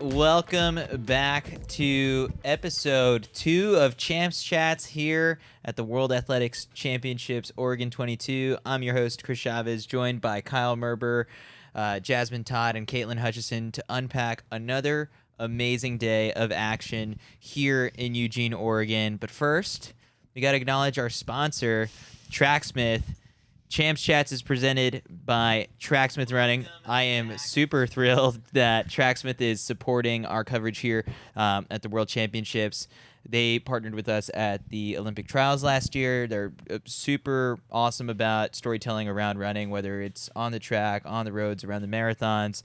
Welcome back to episode 2 of Champs Chats here at the World Athletics Championships Oregon 22. I'm your host, Chris Chavez, joined by Kyle Merber, Jasmine Todd, and Caitlin Hutchison to unpack another amazing day of action here in Eugene, Oregon. But first, we got to acknowledge our sponsor, Tracksmith. Champs Chats is presented by Tracksmith Running. I am super thrilled that Tracksmith is supporting our coverage here at the World Championships. They partnered with us at the Olympic trials last year. They're super awesome about storytelling around running, whether it's on the track, on the roads, around the marathons.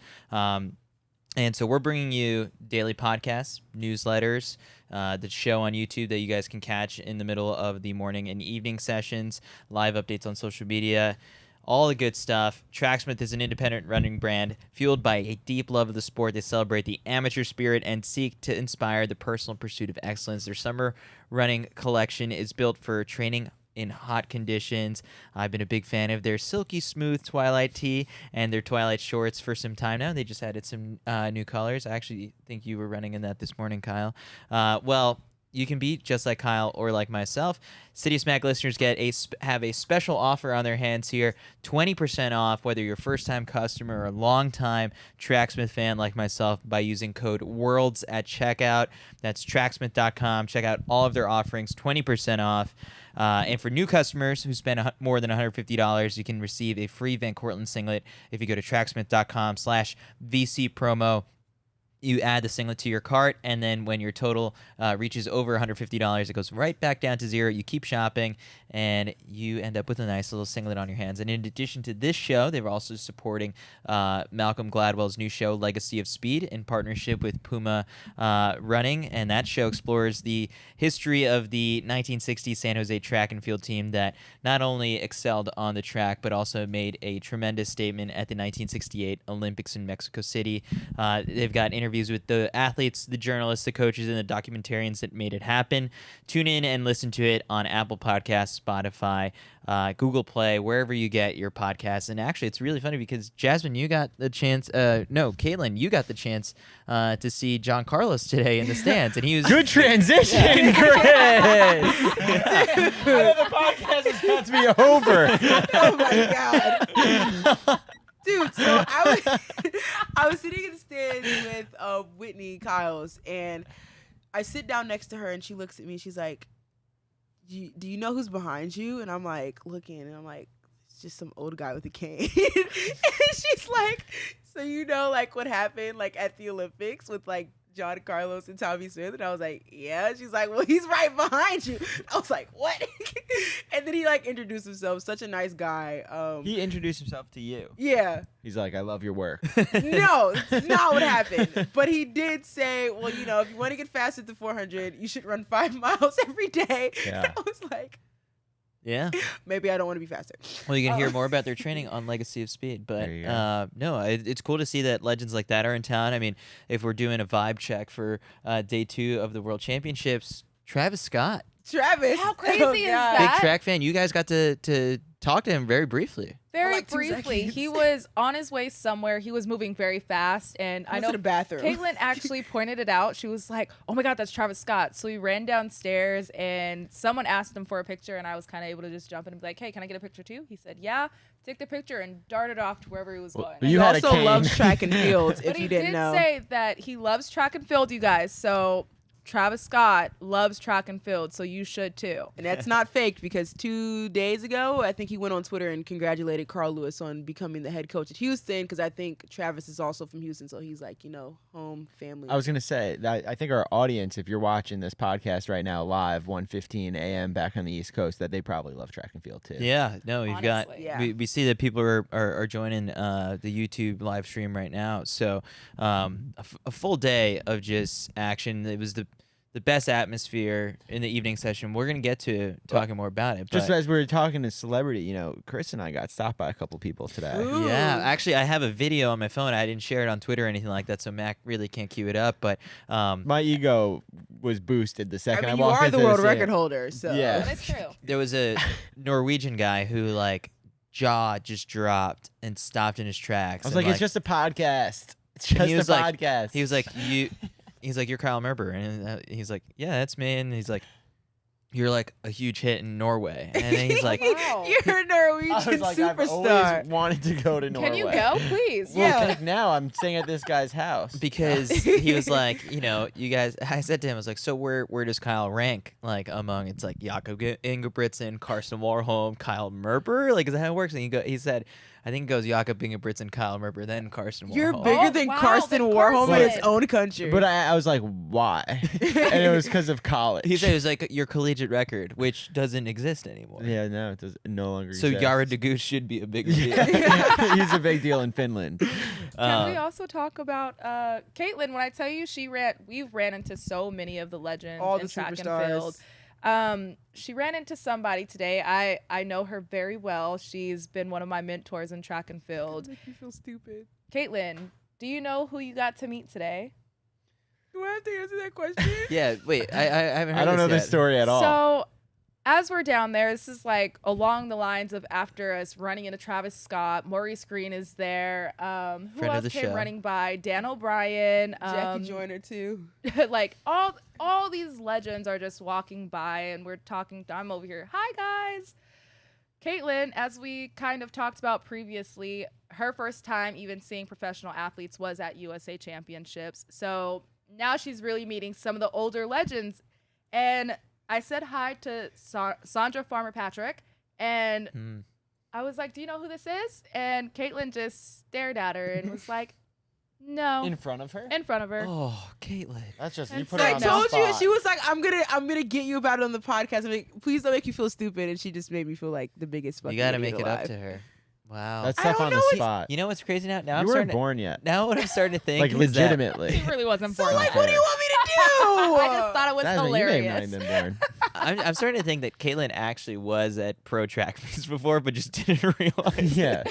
And so we're bringing you daily podcasts, newsletters, the show on YouTube that you guys can catch in the middle of the morning and evening sessions, live updates on social media, all the good stuff. Tracksmith is an independent running brand fueled by a deep love of the sport. They celebrate the amateur spirit and seek to inspire the personal pursuit of excellence. Their summer running collection is built for training in hot conditions. I've been a big fan of their silky smooth Twilight tee and their Twilight shorts for some time now. They just added some new colors. I actually think you were running in that this morning, Kyle. Well, you can be just like Kyle or like myself. CITIUS MAG listeners have a special offer on their hands here. 20% off whether you're a first-time customer or a long-time Tracksmith fan like myself by using code WORLDS at checkout. That's tracksmith.com. Check out all of their offerings, 20% off. And for new customers who spend more than $150, you can receive a free Van Cortlandt singlet if you go to tracksmith.com/VC promo. You add the singlet to your cart, and then when your total reaches over $150, it goes right back down to zero. You keep shopping, and you end up with a nice little singlet on your hands. And in addition to this show, they're also supporting Malcolm Gladwell's new show, Legacy of Speed, in partnership with Puma Running. And that show explores the history of the 1960s San Jose track and field team that not only excelled on the track, but also made a tremendous statement at the 1968 Olympics in Mexico City. They've got interviews with the athletes, the journalists, the coaches, and the documentarians that made it happen. Tune in and listen to it on Apple Podcasts, Spotify, Google Play, wherever you get your podcasts. And actually, it's really funny because, Jasmine, you got the chance, Caitlin, you got the chance to see John Carlos today in the stands. And he was good transition, Chris. I know the podcast is about to be over. Oh, my God. Dude, so I was sitting in the stands with Whitney Kyles, and I sit down next to her, and she looks at me. She's like, do you know who's behind you? And I'm like, looking, and I'm like, it's just some old guy with a cane. And she's like, so you know, like, what happened, like, at the Olympics with, like, John Carlos and Tommy Smith? And I was like, yeah. She's like, well, he's right behind you. I was like, what? And then he, like, introduced himself. Such a nice guy. He introduced himself to you. Yeah. He's like, I love your work. No, that's not what happened. But he did say, well, you know, if you want to get fast at the 400, you should run 5 miles every day. Yeah. I was like, yeah. Maybe I don't want to be faster. Well, you can hear more about their training on Legacy of Speed. But no, it's cool to see that legends like that are in town. I mean, if we're doing a vibe check for day 2 of the World Championships, Travis Scott. Travis. How crazy is that? Big track fan. You guys got to talk to him very briefly. Very like 2 briefly. seconds. He was on his way somewhere. He was moving very fast. And I know the bathroom. Caitlin actually pointed it out. She was like, oh my God, that's Travis Scott. So we ran downstairs and someone asked him for a picture. And I was kind of able to just jump in and be like, hey, can I get a picture too? He said, yeah. Took the picture and darted off to wherever he was going. He also loves track and field, if but you didn't know. He did say that he loves track and field, you guys. So Travis Scott loves track and field, so you should too. And that's not faked, because 2 days ago, I think he went on Twitter and congratulated Carl Lewis on becoming the head coach at Houston, because I think Travis is also from Houston, so he's like, you know, home, family. I was going to say, that I think our audience, if you're watching this podcast right now live, 1:15 a.m. back on the East Coast, that they probably love track and field too. Yeah, no, we've got, Yeah. we see that people are joining the YouTube live stream right now. So a full day of just action. It was the best atmosphere in the evening session. We're going to get to talking more about it. Just but as we were talking to celebrity, you know, Chris and I got stopped by a couple people today. Ooh. yeah, actually, I have a video on my phone. I didn't share it on Twitter or anything like that, so Mac really can't cue it up. But My ego was boosted the second I, I mean, you walked are into the world this, record holder, so. Yeah. That is true. there was a Norwegian guy who, like, jaw just dropped and stopped in his tracks. I was and, like, it's just a podcast. It's just he was a like, podcast. He was like, he's like, you're Kyle Merber, and he's like, yeah, that's me, and he's like, you're like a huge hit in Norway, and then he's like, Wow. You're a Norwegian I was like, I've superstar. always wanted to go to Norway. Can you go, please? Well, Yeah. like now I'm staying at this guy's house. because he was like, you know, you guys. I said to him, I was like, so where does Kyle rank? Like among it's like Jakob Ingebrigtsen, Karsten Warholm, Kyle Merber. Like is that how it works? And he said, I think it goes Jakob Ingebrigtsen, Kyle Merber, then Karsten Warholm. You're bigger than wow, Karsten than Warholm in Karsten. his own country. But I was like, why? And it was because of college. He said it was like your collegiate record, which doesn't exist anymore. Yeah, no, it does no longer So exists. Yara Degus should be a bigger deal. He's a big deal in Finland. Can we also talk about Caitlin? When I tell you we've ran into so many of the legends All in the track superstars. and field. She ran into somebody today. I know her very well. She's been one of my mentors in track and field. Make me feel stupid. Caitlin, do you know who you got to meet today? Do I have to answer that question? Yeah, wait, I haven't heard I don't know this this story at all. So, as we're down there, this is like along the lines of after us running into Travis Scott. Maurice Green is there. Who Friend of else the came show. running by? Dan O'Brien. Jackie Joyner too. Like all these legends are just walking by, and we're talking. I'm over here. Hi guys. Caitlin, as we kind of talked about previously, her first time even seeing professional athletes was at USA Championships. So now she's really meeting some of the older legends. And I said hi to Sandra Farmer Patrick, and I was like, do you know who this is? And Caitlin just stared at her and was like, no. in front of her? In front of her. Oh, Caitlin. That's just you And put so her I on told the you. spot. She was like, I'm gonna get you about it on the podcast. I'm like, please don't make you feel stupid. And she just made me feel like the biggest fucking You got to idiot make it up alive. to her. Wow. That's I tough don't on the know what- spot. You know what's crazy now? Now You I'm weren't starting. born yet. Now what I'm starting to think Like is that legitimately. He really wasn't So born. like, Okay. what do you want me to do? I just thought it was Jasmine, you may have not hilarious. even been born. I'm starting to think that Caitlin actually was at pro track meets before, but just didn't realize. Yeah.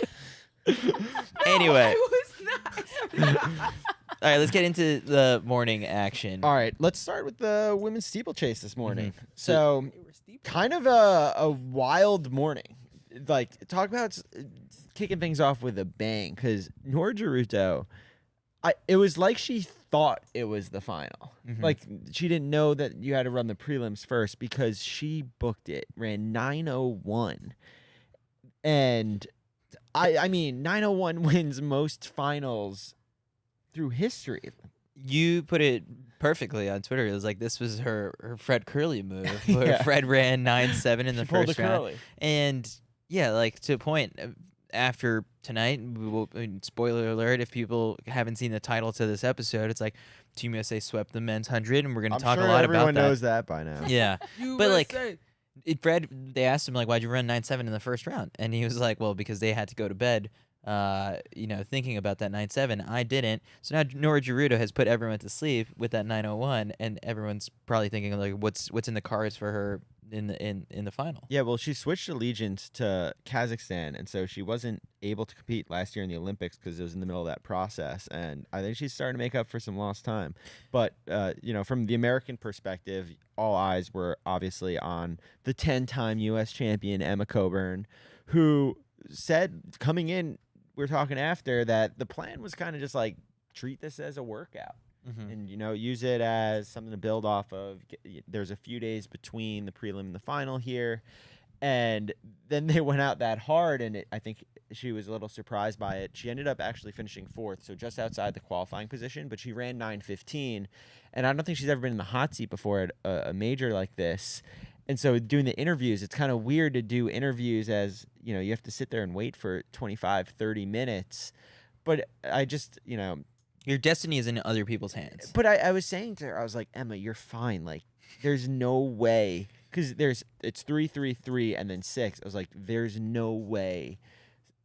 Anyway, I was not. all right, let's get into the morning action. All right, let's start with the women's steeplechase this morning. Mhm. So, They were steep. kind of a wild morning. Like, talk about kicking things off with a bang, because Nora Geruto, it was like she thought it was the final. Mhm. Like, she didn't know that you had to run the prelims first because she booked it, ran 9:01. And I mean, 9:01 wins most finals through history. You put it perfectly on Twitter. It was like this was her Fred Kerley move, where Yeah. Fred ran 9-7 in the She pulled first a round. Kerley. And yeah, like to a point, after tonight, spoiler alert, if people haven't seen the title to this episode, it's like Team USA swept the men's 100, and we're going to I'm talk sure a lot everyone about that. knows that by now. Yeah. You But, like, USA. Fred, they asked him, like, why'd you run 9-7 in the first round? And he was like, well, because they had to go to bed, thinking about that 9-7. I didn't. So now Nora Geruto has put everyone to sleep with that 9:01, and everyone's probably thinking, like, what's in the cards for her in the final? Yeah, well, she switched allegiance to Kazakhstan, and so she wasn't able to compete last year in the Olympics because it was in the middle of that process. And I think she's starting to make up for some lost time. But from the American perspective, all eyes were obviously on the 10-time U.S. champion Emma Coburn, who said coming in, we were talking after, that the plan was kind of just like treat this as a workout. Mm-hmm. And use it as something to build off of. There's a few days between the prelim and the final here, and then they went out that hard, and I think she was a little surprised by it. She ended up actually finishing 4th, so just outside the qualifying position, but she ran 9:15, and I don't think she's ever been in the hot seat before at a major like this. And so doing the interviews, it's kind of weird to do interviews as, you have to sit there and wait for 25, 30 minutes. But I just, Your destiny is in other people's hands. But I was saying to her, I was like, Emma, you're fine. Like, there's no way, because it's 3, 3, 3, and then 6. I was like, there's no way,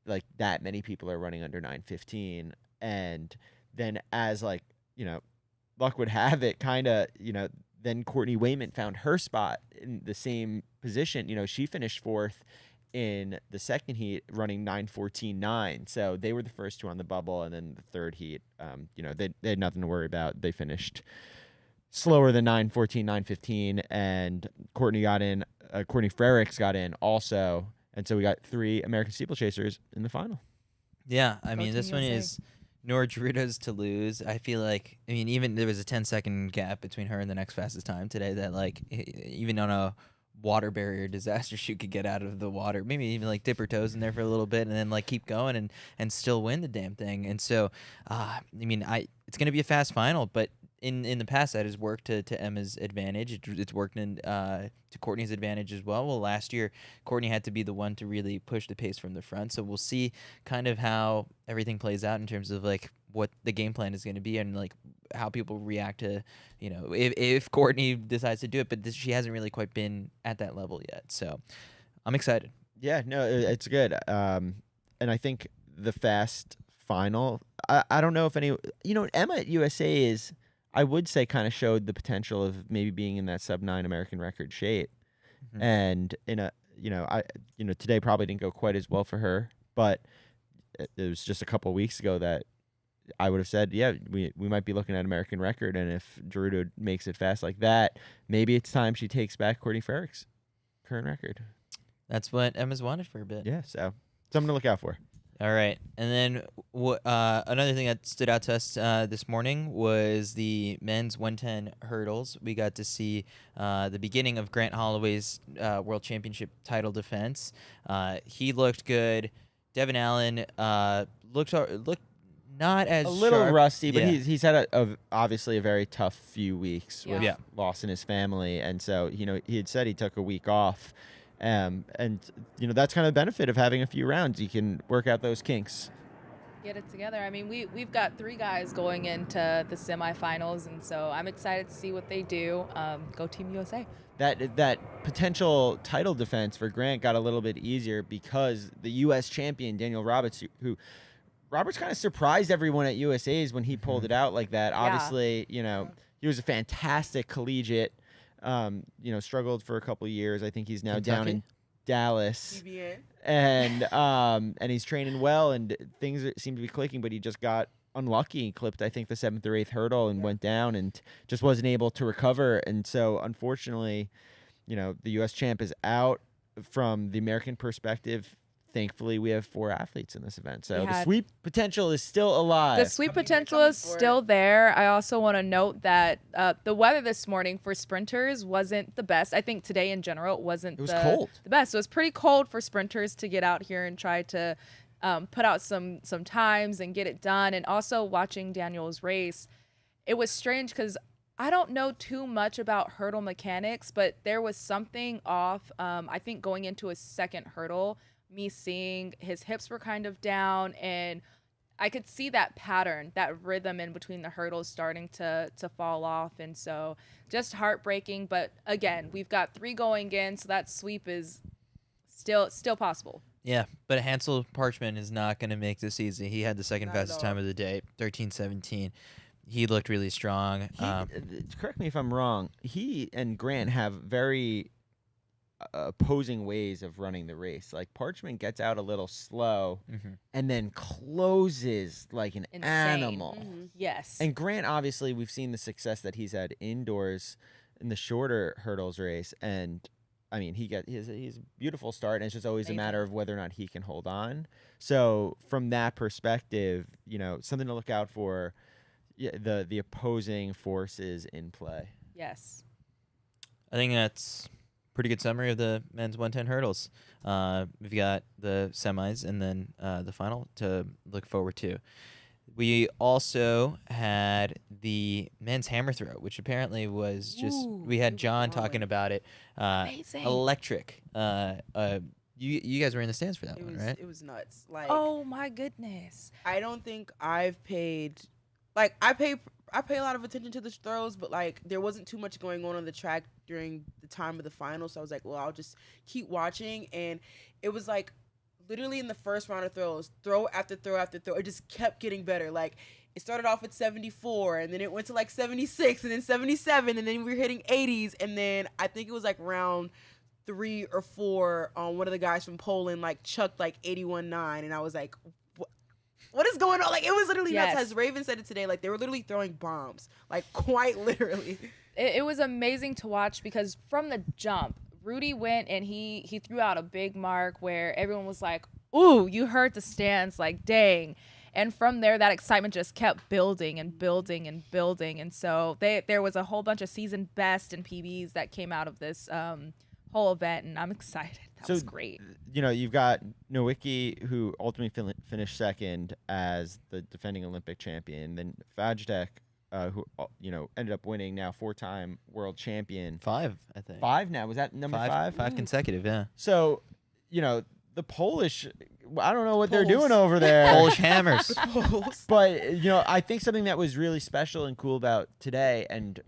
like, that many people are running under 9:15. And then as, like, luck would have it, kind of, then Courtney Wayment found her spot in the same position. She finished 4th in the second heat, running 9:14.9. So they were the first two on the bubble, and then the third heat, they had nothing to worry about. They finished slower than 9:14, 9:15, and Courtney Frericks got in also, and so we got 3 American steeplechasers in the final. Yeah, I mean, Team this one USA. is nor Gerudo's to lose. I feel like, I mean, even there was a 10-second gap between her and the next fastest time today that, like, even on a water barrier disaster, she could get out of the water, maybe even like dip her toes in there for a little bit and then like keep going and still win the damn thing. And so, I mean, it's going to be a fast final, but in the past that has worked to Emma's advantage. It's worked to Courtney's advantage as well. Well, last year Courtney had to be the one to really push the pace from the front, so we'll see kind of how everything plays out in terms of like what the game plan is going to be and like how people react to, you know, if Courtney decides to do it, but she hasn't really quite been at that level yet. So I'm excited. Yeah, no, it's good. And I think the fast final, I don't know if any, you know, Emma at USA is, I would say, kind of showed the potential of maybe being in that sub-9 American record shape. Mm-hmm. And today probably didn't go quite as well for her, but it was just a couple of weeks ago that I would have said, yeah, we might be looking at American record, and if Gerudo makes it fast like that, maybe it's time she takes back Courtney Frerich's current record. That's what Emma's wanted for a bit. Yeah, so something to look out for. All right. And then another thing that stood out to us this morning was the men's 110 hurdles. We got to see the beginning of Grant Holloway's World Championship title defense. He looked good. Devin Allen looked not as a little sharp. rusty, but yeah. he's had obviously a very tough few weeks with Yeah. loss in his family, and so he had said he took a week off. And that's kind of the benefit of having a few rounds. You can work out those kinks. Get it together. I mean, we've got 3 guys going into the semifinals, and so I'm excited to see what they do. Go Team USA. That potential title defense for Grant got a little bit easier because the U.S. champion, Daniel Roberts, who Roberts kind of surprised everyone at USA's when he pulled it out like that. Yeah. Obviously, he was a fantastic collegiate. Struggled for a couple of years. I think he's now down in Dallas, and he's training well, and things seem to be clicking. But he just got unlucky. He clipped, I think, the 7th or 8th hurdle and went down, and just wasn't able to recover. And so, unfortunately, the U.S. champ is out. From the American perspective, thankfully, we have 4 athletes in this event. So the sweep potential is still alive. The sweep potential is still there. I also want to note that the weather this morning for sprinters wasn't the best. I think today in general it wasn't cold. The best. So it was pretty cold for sprinters to get out here and try to put out some times and get it done. And also watching Daniel's race, it was strange because I don't know too much about hurdle mechanics, but there was something off. I think going into a second hurdle, me seeing his hips were kind of down, and I could see that pattern, that rhythm in between the hurdles starting to fall off. And so just heartbreaking. But again, we've got 3 going in, so that sweep is still possible. Yeah, but Hansel Parchman is not going to make this easy. He had the second Not fastest at all. time of the day, 13:17. He looked really strong. Correct me if I'm wrong. He and Grant have very opposing ways of running the race. Like Parchman gets out a little slow and then closes like an Insane. animal. Mm-hmm. Yes. And Grant, obviously, we've seen the success that he's had indoors in the shorter hurdles race, and I mean, he's a beautiful start, and it's just always a matter of whether or not he can hold on. So from that perspective, something to look out for. Yeah, the opposing forces in play. Yes. I think that's a pretty good summary of the men's 110 hurdles. We've got the semis and then the final to look forward to. We also had the men's hammer throw, which apparently was just, we had John talking about it. Amazing. Electric. You guys were in the stands for that one, right? It was nuts. Like, Oh my goodness. I don't think I've paid. Like, I pay a lot of attention to the throws, but like there wasn't too much going on the track during the time of the final, so I was like, well, I'll just keep watching. And it was like literally in the first round of throws, throw after throw after throw, it just kept getting better. Like it started off at 74, and then it went to like 76, and then 77, and then we were hitting 80s, and then I think it was like round 3 or 4, one of the guys from Poland like chucked like 81.9, and I was like, what is going on? Like, it was literally nuts. As Raven said it today, like, they were literally throwing bombs. Like, quite literally. It was amazing to watch because from the jump, Rudy went and he threw out a big mark where everyone was like, ooh, you heard the stands, like, dang. And from there, that excitement just kept building and building and building. And so there was a whole bunch of season best and PBs that came out of this whole event, and I'm excited. That was great. You know, you've got Nowicki, who ultimately finished second as the defending Olympic champion. Then Fajdek, who ended up winning, now 4-time world champion. 5, I think. 5 now. Was that number 5? 5 consecutive, yeah. So, the Polish, I don't know what they're doing over there. Polish hammers. But, I think something that was really special and cool about today, and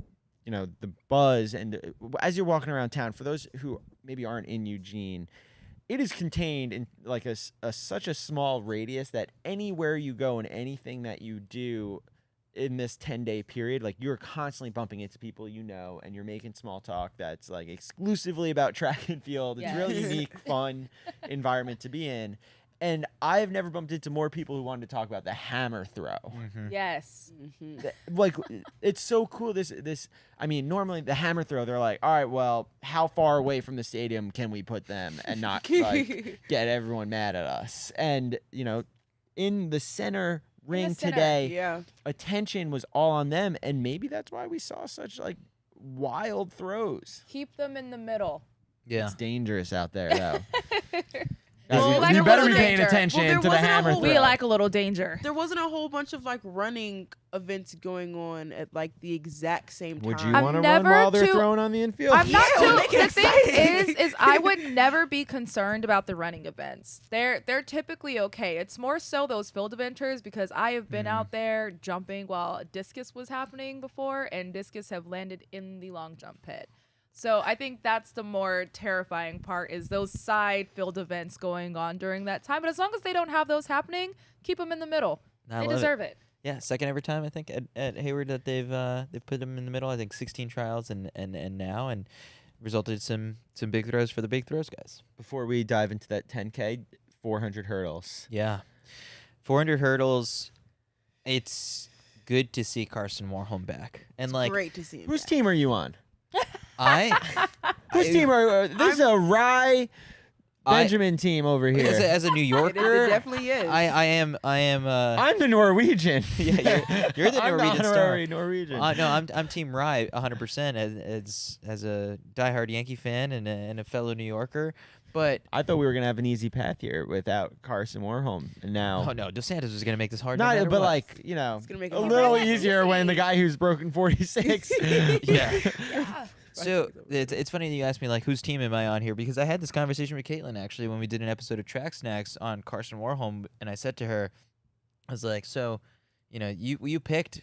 the buzz, and as you're walking around town, for those who maybe aren't in Eugene, it is contained in like such a small radius that anywhere you go and anything that you do in this 10-day period, like you're constantly bumping into people and you're making small talk that's like exclusively about track and field. It's a really unique, fun environment to be in. And I've never bumped into more people who wanted to talk about the hammer throw. Mm-hmm. Yes. Like, it's so cool. Normally the hammer throw, they're like, all right, well, how far away from the stadium can we put them and not like get everyone mad at us? And, in the center ring today, attention was all on them. And maybe that's why we saw such like wild throws. Keep them in the middle. Yeah. It's dangerous out there, though. Well, you better be paying danger. attention to the hammer throw. We like a little danger. There wasn't a whole bunch of like running events going on at like the exact same time. Would you I'm want to run never while they're too- throwing on the infield? I'm not Yeah, too. make it The thing exciting. is I would never be concerned about the running events. They're typically okay. It's more so those field eventers, because I have been out there jumping while discus was happening before, and discus have landed in the long jump pit. So I think that's the more terrifying part, is those side field events going on during that time. But as long as they don't have those happening, keep them in the middle. They deserve it. Yeah, second every time I think at Hayward that they've put them in the middle. I think 16 trials and now, and resulted some big throws for the big throws guys. Before we dive into that 10K, 400 hurdles. Yeah, 400 hurdles. It's good to see Carson Warholm back, and It's like great to see him. Whose back. team are you on? Whose Team are this is a Rye Benjamin team over here. as a New It Yorker. definitely is. I am. I'm the Norwegian. Yeah, you're the I'm Norwegian the star. honorary Norwegian. No, I'm Team Rye 100% as a diehard Yankee fan and a fellow New Yorker. But I thought we were gonna have an easy path here without Carson Warholm, and now oh no, DeSantis was gonna make this hard. No matter but what. like It's gonna make it a easier. little Really easier when the easy. guy who's broken 46. yeah. Yeah. So it's funny that you asked me like whose team am I on here, because I had this conversation with Caitlin actually when we did an episode of Track Snacks on Carson Warholm, and I said to her, I was like, so, you picked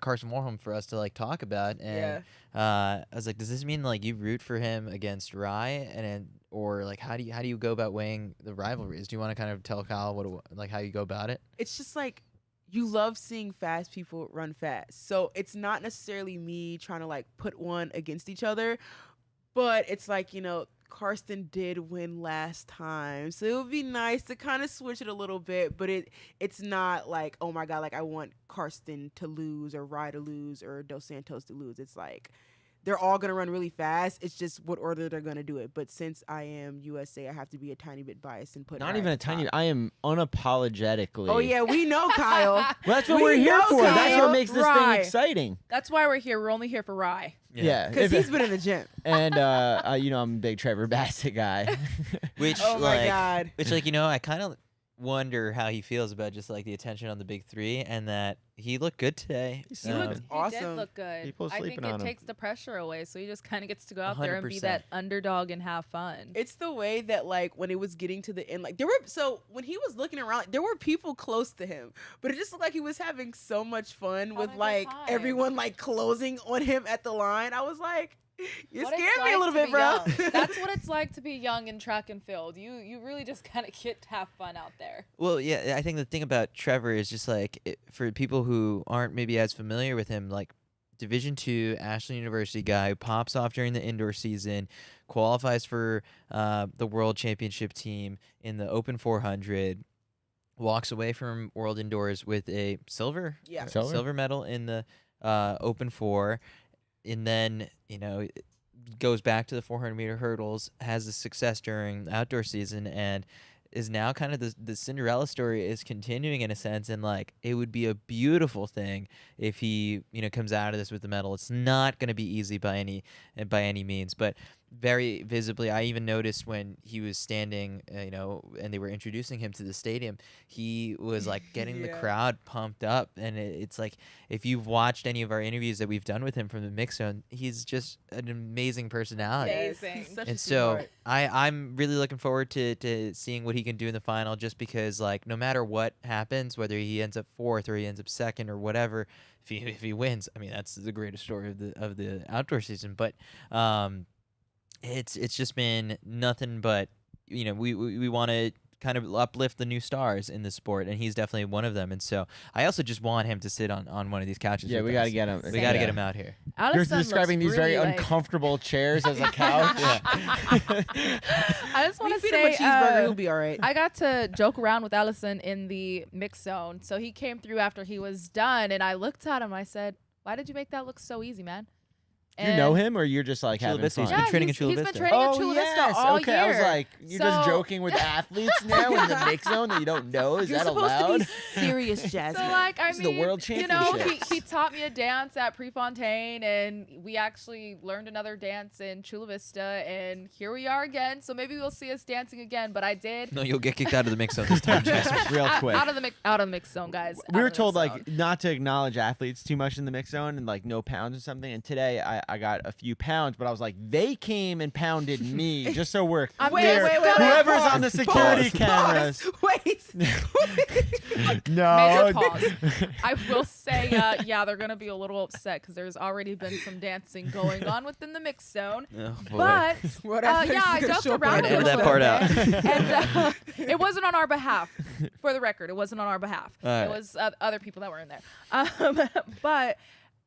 Carson Warholm for us to like talk about, and I was like, does this mean like you root for him against Rye, or like how do you go about weighing the rivalries? Do you want to kind of tell Kyle how you go about it? It's just like, you love seeing fast people run fast. So it's not necessarily me trying to like put one against each other, but it's like, Karsten did win last time, so it would be nice to kind of switch it a little bit, but it's not like, oh my God, like I want Karsten to lose or Rye to lose or Dos Santos to lose. It's like, they're all going to run really fast. It's just what order they're going to do it. But since I am USA, I have to be a tiny bit biased and put Not Rye even at a the tiny. top. I am unapologetically. Oh yeah, we know, Kyle. Well, that's what We we're here know, for. That's Kyle. what makes this Right. thing exciting. That's why we're here. We're only here for Rye. Yeah, Because he's been in the gym. and I'm a big Trevor Bassett guy. Which Oh my God. I kind of wonder how he feels about just like the attention on the big three, and that he looked good today. He He looked He awesome. did look good. People I think sleeping it on him. takes the pressure away, so he just kind of gets to go out there and be 100%. that underdog and have fun. It's the way that like when it was getting to the end, like when he was looking around, there were people close to him, but it just looked like he was having so much fun with Having a good like time. everyone like closing on him at the line. I was like, you What it's scared me a like little to bit, be bro. young. That's what it's like to be young in track and field. You really just kind of get to have fun out there. Well, yeah, I think the thing about Trevor is just like for people who aren't maybe as familiar with him, like Division II Ashland University guy who pops off during the indoor season, qualifies for the World Championship team in the Open 400, walks away from World Indoors with a silver Yeah. Silver? medal in the Open 4, and then goes back to the 400-meter hurdles, has the success during the outdoor season, and is now kind of the Cinderella story is continuing in a sense, and like it would be a beautiful thing if he comes out of this with the medal. It's not going to be easy by any means, but very visibly, I even noticed when he was standing, and they were introducing him to the stadium, he was like getting the crowd pumped up. And it's like, if you've watched any of our interviews that we've done with him from the mix zone, he's just an amazing personality. Amazing. And so I'm really looking forward to seeing what he can do in the final, just because like no matter what happens, whether he ends up fourth or he ends up second or whatever, if he wins, I mean, that's the greatest story of the outdoor season. But it's just been nothing but, we want to kind of uplift the new stars in the sport, and he's definitely one of them. And so I also just want him to sit on one of these couches. Yeah, with we got to us. get him. We got to get him out here. You're Allison describing looks these very really, like- uncomfortable chairs as a couch. I just want to feed him a say, cheeseburger, he'll be all right. I got to joke around with Allison in the mix zone. So he came through after he was done, and I looked at him. I said, "Why did you make that look so easy, man?" Do you know him, or you're just like Chula having Vista, fun? he's been training in Chula he's Vista. been training in Chula Vista all okay. year. I was like, you're just So- joking with athletes now in the mix zone that you don't know. Is You're that supposed allowed? to be serious, Jasmine. So like, I This is the mean, World he Championships. taught me a dance at Prefontaine, and we actually learned another dance in Chula Vista, and here we are again. So maybe we'll see us dancing again. But I did No, you'll get kicked out of the mix zone this time, Jasmine. Real quick. out of the mix zone, guys. We Out were of the told mix like zone. not to acknowledge athletes too much in the mix zone and like no pounds or something. And today I got a few pounds, but I was like, they came and pounded me, just so we're I'm clear. wait, Whoever's pause, on the security cameras. Wait. No. Major pause. I will say, yeah, they're gonna be a little upset because there's already been some dancing going on within the mix zone. Oh, boy. But Whatever. yeah, I He's gonna joked show up around on a Edit little that part out. bit, and it wasn't on our behalf. For the record, it wasn't on our behalf. All right. It was other people that were in there. But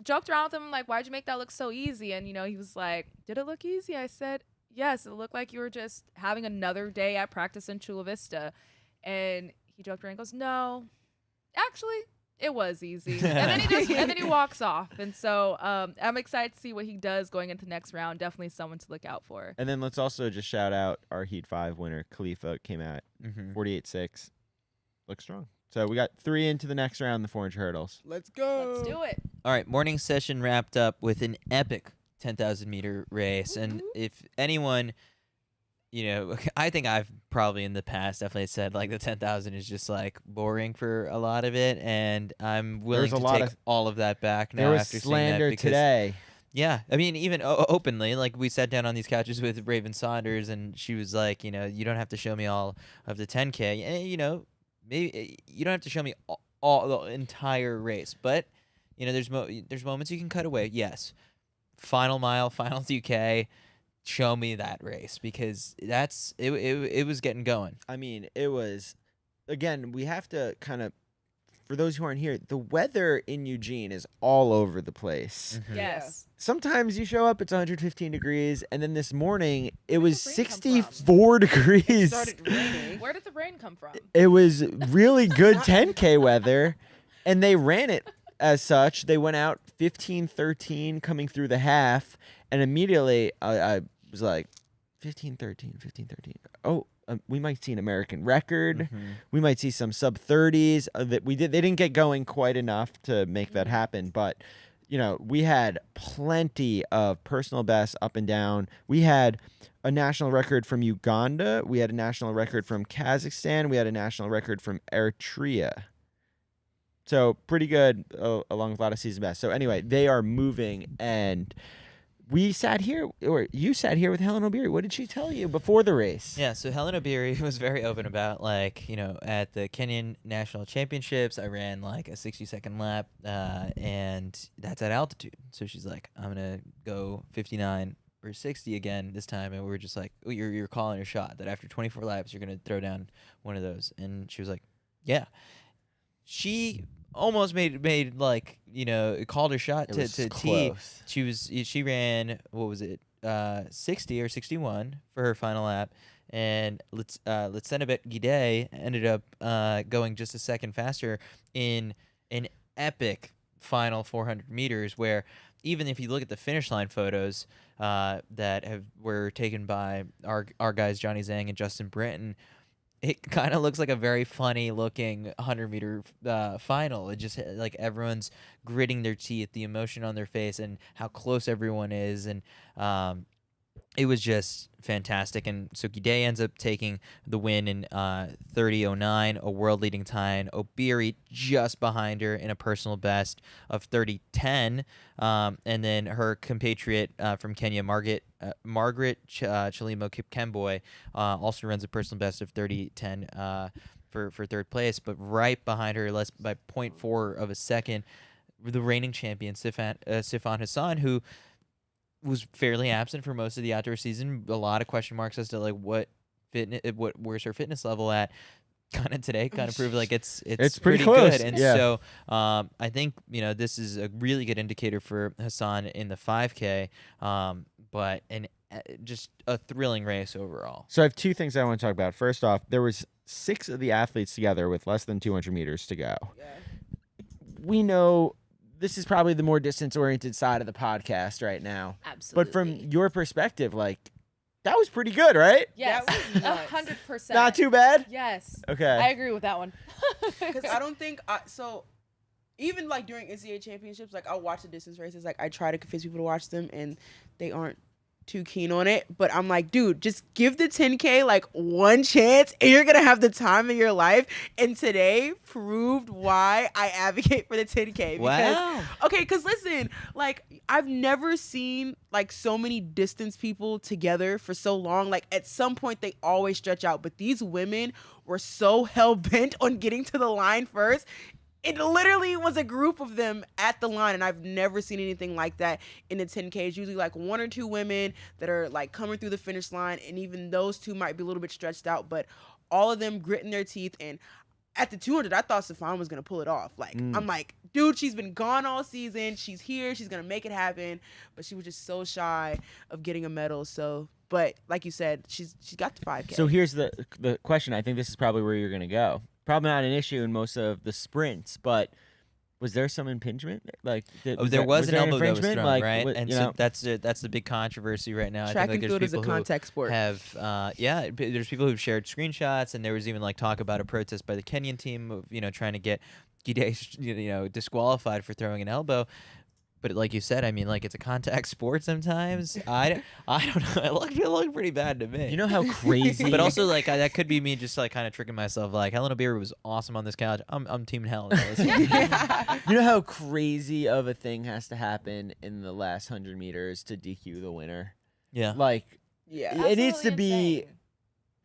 joked around with him like, "Why'd you make that look so easy?" And he was like, "Did it look easy?" I said, "Yes, it looked like you were just having another day at practice in Chula Vista." And he joked around and goes, "No, actually, it was easy." And then he walks off. And so I'm excited to see what he does going into the next round. Definitely someone to look out for. And then let's also just shout out our Heat 5 winner, Khalifa, came out Mhm. 48.6. Looks strong. So we got 3 into the next round, the 4-inch hurdles. Let's go. Let's do it. All right, morning session wrapped up with an epic 10,000 meter race. And if anyone, I think I've probably in the past definitely said like the 10,000 is just like boring for a lot of it. And I'm willing a to lot take of- all of that back now There was after slander seeing that. Because, today. yeah, I mean, even openly, like we sat down on these couches with Raven Saunders, and she was like, you don't have to show me all of the 10K. And, maybe you don't have to show me all the entire race, but there's moments you can cut away. Yes, final mile, final 2K, show me that race, because it was getting going. I mean, it was, again, we have to kind of, for those who aren't here, the weather in Eugene is all over the place. Mhm. Yes. Sometimes you show up, it's 115 degrees, and then this morning it was the rain come from? 64 degrees. Started raining. Where did the rain come from? It was really good 10K weather, and they ran it as such. They went out 15:13 coming through the half, and immediately I was like, 15:13. Oh, we might see an American record. Mhm. We might see some sub 30s. That we did. They didn't get going quite enough to make that happen, but we had plenty of personal bests up and down. We had a national record from Uganda. We had a national record from Kazakhstan. We had a national record from Eritrea. So pretty good, along with a lot of season bests. So anyway, they are moving, and we sat here, or you sat here with Helen O'Beary. What did she tell you before the race? Yeah, so Helen O'Beary was very open about, like, at the Kenyan National Championships, I ran like a 60-second lap, and that's at altitude. So she's like, I'm going to go 59 or 60 again this time. And we were just like, oh, you're calling your shot, that after 24 laps, you're going to throw down one of those. And she was like, yeah. She almost made like, called her shot It to was T. close. She ran, what was it, 60 or 61 for her final lap, and Letsenabet Gide ended up going just a second faster in an epic final 400 meters, where even if you look at the finish line photos that were taken by our guys Johnny Zhang and Justin Britton, it kind of looks like a very funny looking 100-meter final. It just like everyone's gritting their teeth, the emotion on their face, and how close everyone is, and it was just fantastic. And Suki Day ends up taking the win in 30:09, a world-leading time. Obiri just behind her in a personal best of 30:10. And then her compatriot from Kenya, Margaret Chalimo Kipkemboi, also runs a personal best of 30:10 for third place. But right behind her, less by 0.4 of a second, the reigning champion, Sifan Hassan, who was fairly absent for most of the outdoor season. A lot of question marks as to like where's her fitness level at. Kind of today, kind of proved like it's pretty close. good. And yeah. so I think this is a really good indicator for Hassan in the 5K. But just a thrilling race overall. So I have two things I want to talk about. First off, there was 6 of the athletes together with less than 200 meters to go. Yeah. We know this is probably the more distance-oriented side of the podcast right now. Absolutely. But from your perspective, like, that was pretty good, right? Yes, That was nuts. 100%. Not too bad? Yes. Okay. I agree with that one. Because I don't think so. Even like during NCAA championships, like I'll watch the distance races. Like I try to convince people to watch them, and they aren't too keen on it. But I'm like, dude, just give the 10K like one chance, and you're gonna have the time of your life. And today proved why I advocate for the 10K. Because, Wow. Okay, because listen, like I've never seen like so many distance people together for so long. Like at some point they always stretch out, but these women were so hell bent on getting to the line first. It literally was a group of them at the line, and I've never seen anything like that in the 10K. It's usually like 1 or 2 women that are like coming through the finish line, and even those 2 might be a little bit stretched out, but all of them gritting their teeth. And at the 200, I thought Sifan was going to pull it off. Like, I'm like, dude, she's been gone all season. She's here. She's going to make it happen. But she was just so shy of getting a medal. So, but like you said, she's got the 5K. So here's the question. I think this is probably where you're going to go. Probably not an issue in most of the sprints, but was there some impingement? Like, There was an elbow that was thrown, like, right? what, And so that's the big controversy right now. Track I think and like field is a there's people who contact sport. have there's people who've shared screenshots, and there was even like talk about a protest by the Kenyan team of trying to get Gide disqualified for throwing an elbow. But like you said, I mean, like it's a contact sport sometimes. I don't know. It looked pretty bad to me. You know how crazy. But also, like that could be me just like kind of tricking myself. Like Helen Obiri was awesome on this couch. I'm team Helen. You know how crazy of a thing has to happen in the last 100 meters to DQ the winner? Yeah. Like, Yeah. it needs to Absolutely be insane.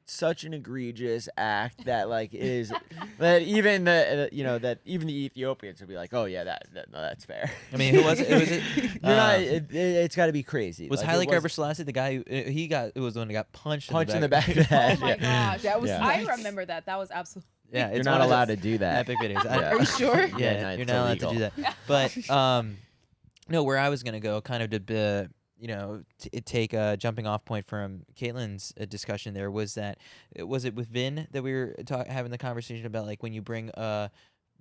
such an egregious act that like is that even the that even the Ethiopians would be like, oh yeah, no, that's fair. I mean, who was it? You're not. It's got to be crazy. Was like, Haile it was- Gebrselassie the guy who was the one that got punched in the back of the head? Oh my Yeah. gosh. That was Yeah. I nuts. remember that. That was absolutely. Yeah, You're it's not one of allowed those to do that. epic videos. Yeah. Are you sure? Yeah, no, you're it's not allowed to do illegal. that. But no, where I was gonna go, kind of to take a jumping off point from Caitlin's discussion there was that was it with Vin that we were having the conversation about like when you bring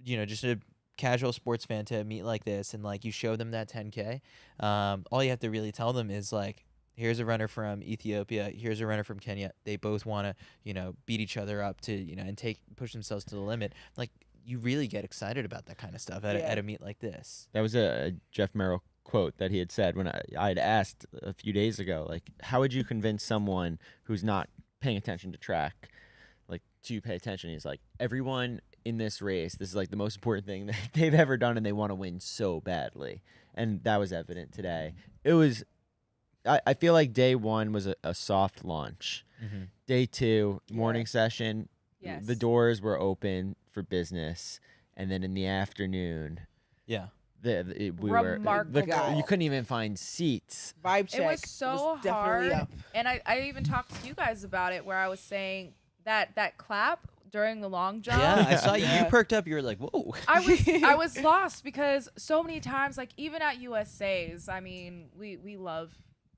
just a casual sports fan to a meet like this and like you show them that 10K, all you have to really tell them is like, here's a runner from Ethiopia, here's a runner from Kenya. They both want to beat each other up to and push themselves to the limit. Like you really get excited about that kind of stuff at a meet like this. That was a Jeff Merrill quote that he had said when I had asked a few days ago, like, how would you convince someone who's not paying attention to track, like, to pay attention? He's like, everyone in this race, this is like the most important thing that they've ever done, and they want to win so badly. And that was evident today. It was, I feel like day 1 was a soft launch. Mm-hmm. Day 2, morning session, Yes. the doors were open for business. And then in the afternoon, Yeah. Remarkable. you couldn't even find seats. Vibe check. It was so definitely hard. up. And I even talked to you guys about it where I was saying that clap during the long jump. Yeah, I saw you Yeah. perked up. You were like, whoa. I was lost because so many times, like even at USA's, I mean, we love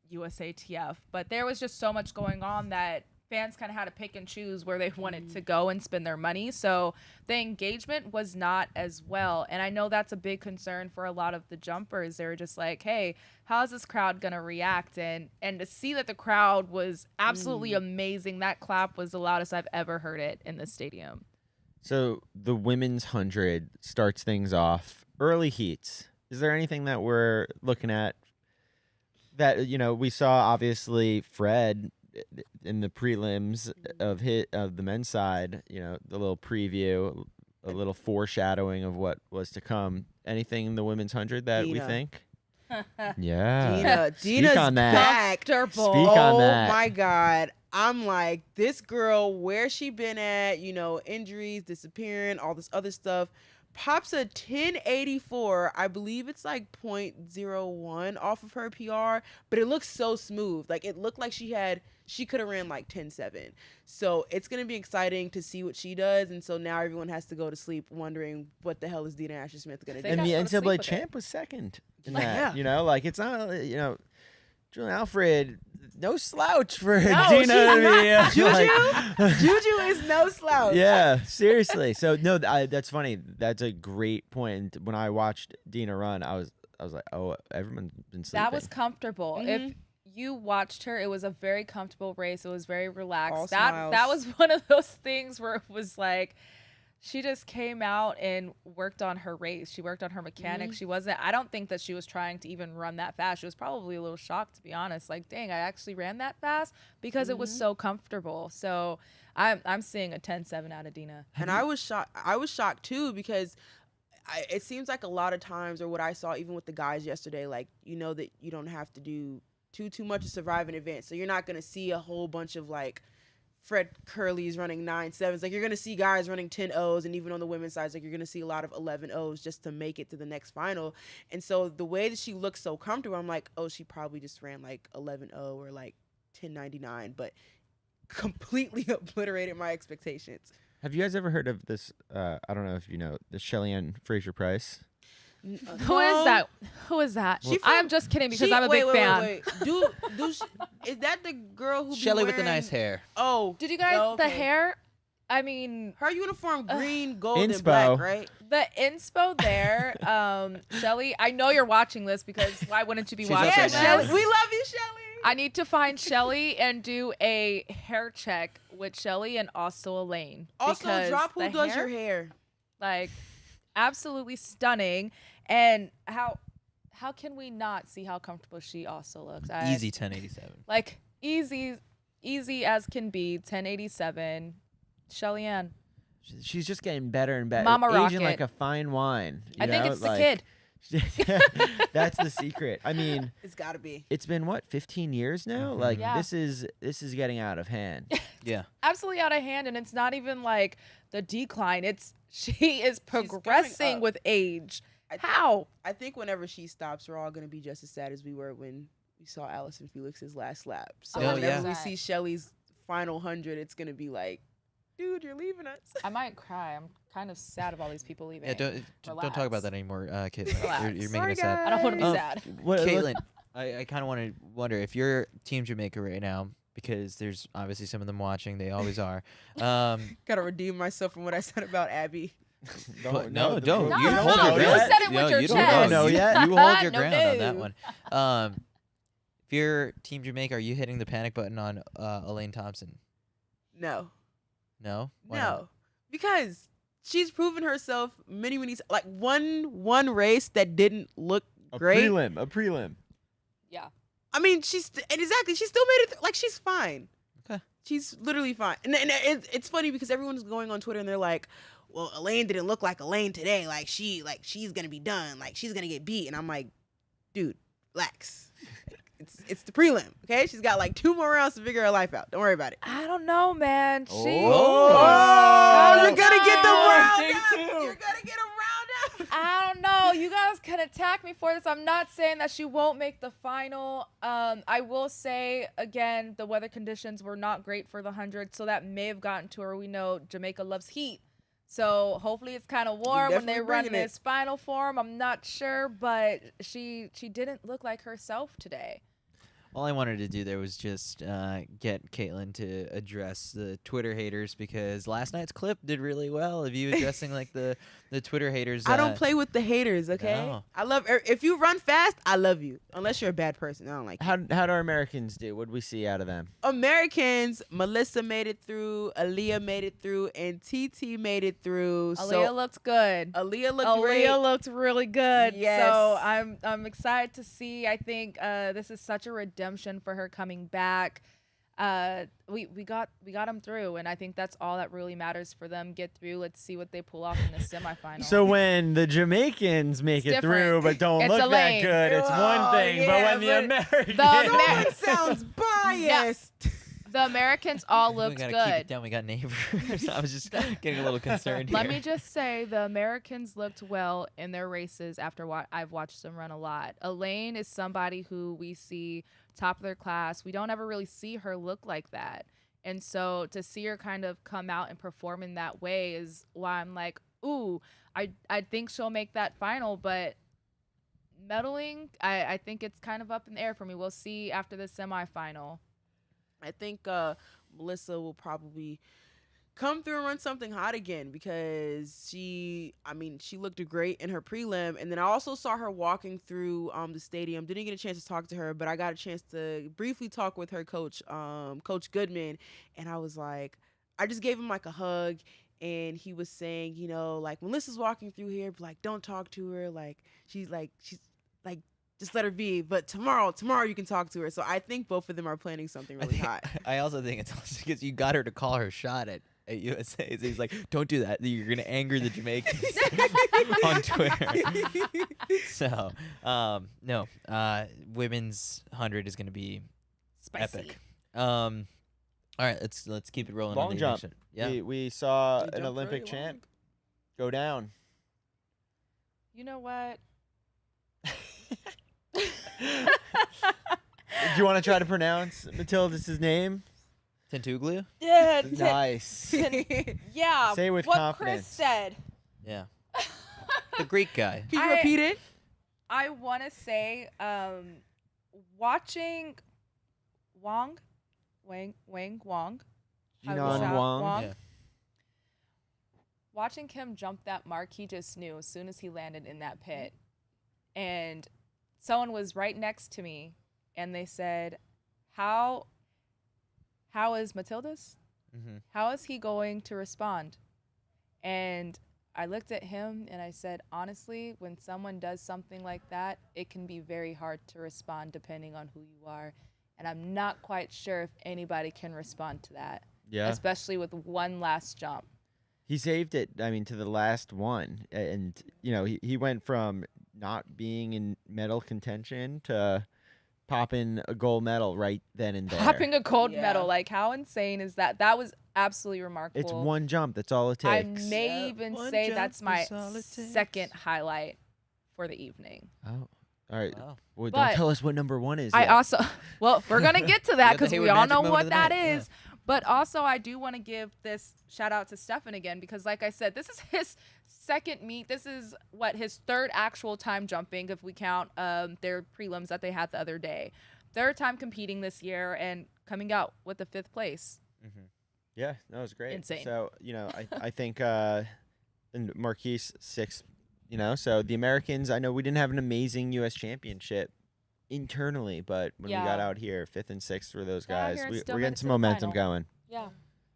USATF, but there was just so much going on that fans kind of had to pick and choose where they wanted to go and spend their money. So the engagement was not as well. And I know that's a big concern for a lot of the jumpers. They were just like, hey, how is this crowd going to react? And to see that the crowd was absolutely amazing. That clap was the loudest I've ever heard it in the stadium. So the women's 100 starts things off. Early heats. Is there anything that we're looking at that, we saw obviously Fred in the prelims of the men's side, the little preview, a little foreshadowing of what was to come. Anything in the women's 100 that we think? Yeah. Dina's on that. back. Speak on that. Oh my God. I'm like, this girl, where's she been at? Injuries, disappearing, all this other stuff. Pops a 1084. I believe it's like 0.01 off of her PR, but it looks so smooth. Like, it looked like she could have ran like 10.7. So it's going to be exciting to see what she does. And so now everyone has to go to sleep wondering what the hell is Dina Asher-Smith going to do. And the NCAA champ was second in that. Yeah. It's not, Julian Alfred, no slouch for No, Dina to be. Juju is no slouch. Yeah, seriously. So no, that's funny. That's a great point. When I watched Dina run, I was like, oh, everyone's been sleeping. That was comfortable. If you watched her, it was a very comfortable race. It was very relaxed. All That smiles. was one of those things where it was like, she just came out and worked on her race. She worked on her mechanics. I don't think that she was trying to even run that fast. She was probably a little shocked, to be honest. Like, dang, I actually ran that fast because it was so comfortable. So I'm seeing a 10.7 out of Dina. And I was shocked too, because it seems like a lot of times, or what I saw even with the guys yesterday, like, that you don't have to do too much to survive an event. So you're not going to see a whole bunch of like Fred Kerley's running 9.7s. Like, you're going to see guys running 10.0s, and even on the women's side, like, you're going to see a lot of 11.0s just to make it to the next final. And so the way that she looks so comfortable, I'm like, oh, she probably just ran like 11.0 or like 10.99, but completely obliterated my expectations. Have you guys ever heard of this? I don't know if you know the Shelly-Ann Fraser-Price. Who is that? Who is that? I'm just kidding because I'm a big fan. Wait. Is that the girl who Shelly be with the wearing- nice hair. Oh, Did you guys the okay. hair? I mean, Her uniform green, gold, and Inspo. black, right? the inspo there, Shelly. I know you're watching this because why wouldn't you be She's watching upset this? now. Shelly. We love you, Shelly. I need to find Shelly and do a hair check with Shelly and also Elaine. Also, because drop who the does hair, your hair. like, absolutely stunning. And how can we not see how comfortable she also looks? Easy 1087. Like, easy as can be. 1087. Shelly-Ann. She's just getting better and better. Mama Aging Rocket. like a fine wine. I think it's the kid. That's the secret. I mean, It's got to be. it's been what, 15 years now? Like Yeah. this is getting out of hand. Yeah. Absolutely out of hand, and it's not even like the decline. She is progressing up. with age. I thi- How? I think whenever she stops, we're all going to be just as sad as we were when we saw Allison Felix's last lap. So Oh, whenever yeah. we see Shelly's final 100, it's going to be like, dude, you're leaving us. I might cry. I'm kind of sad of all these people leaving. Yeah, don't Relax. talk about that anymore, Caitlin. Relax. You're making Sorry, us sad. I don't want to be Oh, sad. Caitlin, I kind of want to wonder if you're Team Jamaica right now, because there's obviously some of them watching. They always are. Got to redeem myself from what I said about Abby. But don't. No, You no, hold no, your you ground. said it with No, your you don't chest. know. You You hold your No, ground on that no. one. If you're Team Jamaica, are you hitting the panic button on Elaine Thompson? No. No. Why No. not? Because she's proven herself many, like one race that didn't look great. A prelim. Yeah. I mean, she still made it. Like, she's fine. Okay. She's literally fine. And it's funny because everyone's going on Twitter and they're like, well, Elaine didn't look like Elaine today. She's going to be done. Like, she's going to get beat. And I'm like, dude, relax. It's the prelim, okay? She's got like 2 more rounds to figure her life out. Don't worry about it. I don't know, man. Oh, you're going to get the round up. You're going to get a round up. I don't know. You guys can attack me for this. I'm not saying that she won't make the final. I will say, again, the weather conditions were not great for the 100, so that may have gotten to her. We know Jamaica loves heat. So hopefully it's kind of warm when they definitely run bringing it. this final form. I'm not sure, but she didn't look like herself today. All I wanted to do there was just get Caitlin to address the Twitter haters because last night's clip did really well of you addressing like the Twitter haters. I don't play with the haters, okay? No. I love if you run fast, I love you. Unless you're a bad person, I don't like you. How do our Americans do? What did we see out of them? Americans, Melissa made it through, Aaliyah made it through, and TT made it through. Aaliyah looked good. Aaliyah looked great. Aaliyah looked really good. Yes. So I'm excited to see. I think this is such a redemption for her coming back. We got them through, and I think that's all that really matters for them. Get through. Let's see what they pull off in the semifinal. So when the Jamaicans make It's it through different. but don't It's look a that lane. good, it's one thing. yeah, but when the but Americans, That sounds biased. the Americans all We looked gotta keep it good. down. We got neighbors. I was just getting a little concerned Let here. me just say the Americans looked well in their races after I've watched them run a lot. Elaine is somebody who we see top of their class. We don't ever really see her look like that. And so to see her kind of come out and perform in that way is why I'm like, ooh, I think she'll make that final, but medaling, I think it's kind of up in the air for me. We'll see after the semifinal. I think Melissa will probably come through and run something hot again because she looked great in her prelim. And then I also saw her walking through the stadium. Didn't get a chance to talk to her, but I got a chance to briefly talk with her coach, Coach Goodman. And I was like, I just gave him like a hug. And he was saying, you know, like Melissa's walking through here, like, don't talk to her. Like, she's like, just let her be. But tomorrow you can talk to her. So I think both of them are planning something really hot. I also think it's also because you got her to call her shot at USA. So he's like, don't do that. You're going to anger the Jamaicans on Twitter. So, no. Women's 100 is going to be Spicy. epic. All right, let's keep it rolling. Long on the jump. election. Yeah. We saw They an jumped Olympic very long. champ go down. You know what? Do you want to try to pronounce Matilda's name? Tentuglia? Yeah, Nice. yeah. Say it with what confidence. Chris said. Yeah. The Greek guy. Can you repeat it? I want to say, watching Wang, how do you Jinan say- Wang. Yeah. Watching him jump that mark, he just knew as soon as he landed in that pit. And someone was right next to me, and they said, how is Matilda's? Mm-hmm. How is he going to respond? And I looked at him and I said, honestly, when someone does something like that, it can be very hard to respond depending on who you are. And I'm not quite sure if anybody can respond to that, Yeah. especially with one last jump. He saved it, to the last one. And, he went from not being in medal contention to popping a gold medal right then and there. Popping a gold Yeah. medal, like how insane is that? That was absolutely remarkable. It's one jump. That's all it takes. I may Yeah, even one say jump that's my is all it takes. second highlight for the evening. Oh, all right. Wow. Well, But don't tell us what number one is I yet. also, well, we're going to get to that got the because we Hayward all Magic know moment what of the that night, yeah. is. But also, I do want to give this shout out to Stefan again because, like I said, this is his second meet. This is his third actual time jumping, if we count their prelims that they had the other day. Third time competing this year and coming out with the 5th place. Mm-hmm. Yeah, that was great. Insane. So, I think and Marquise 6th, so the Americans, I know we didn't have an amazing U.S. championship internally, but when we got Yeah. out here, 5th and 6th for those Got out guys, here and still we're made getting it some to the momentum final. going. Yeah.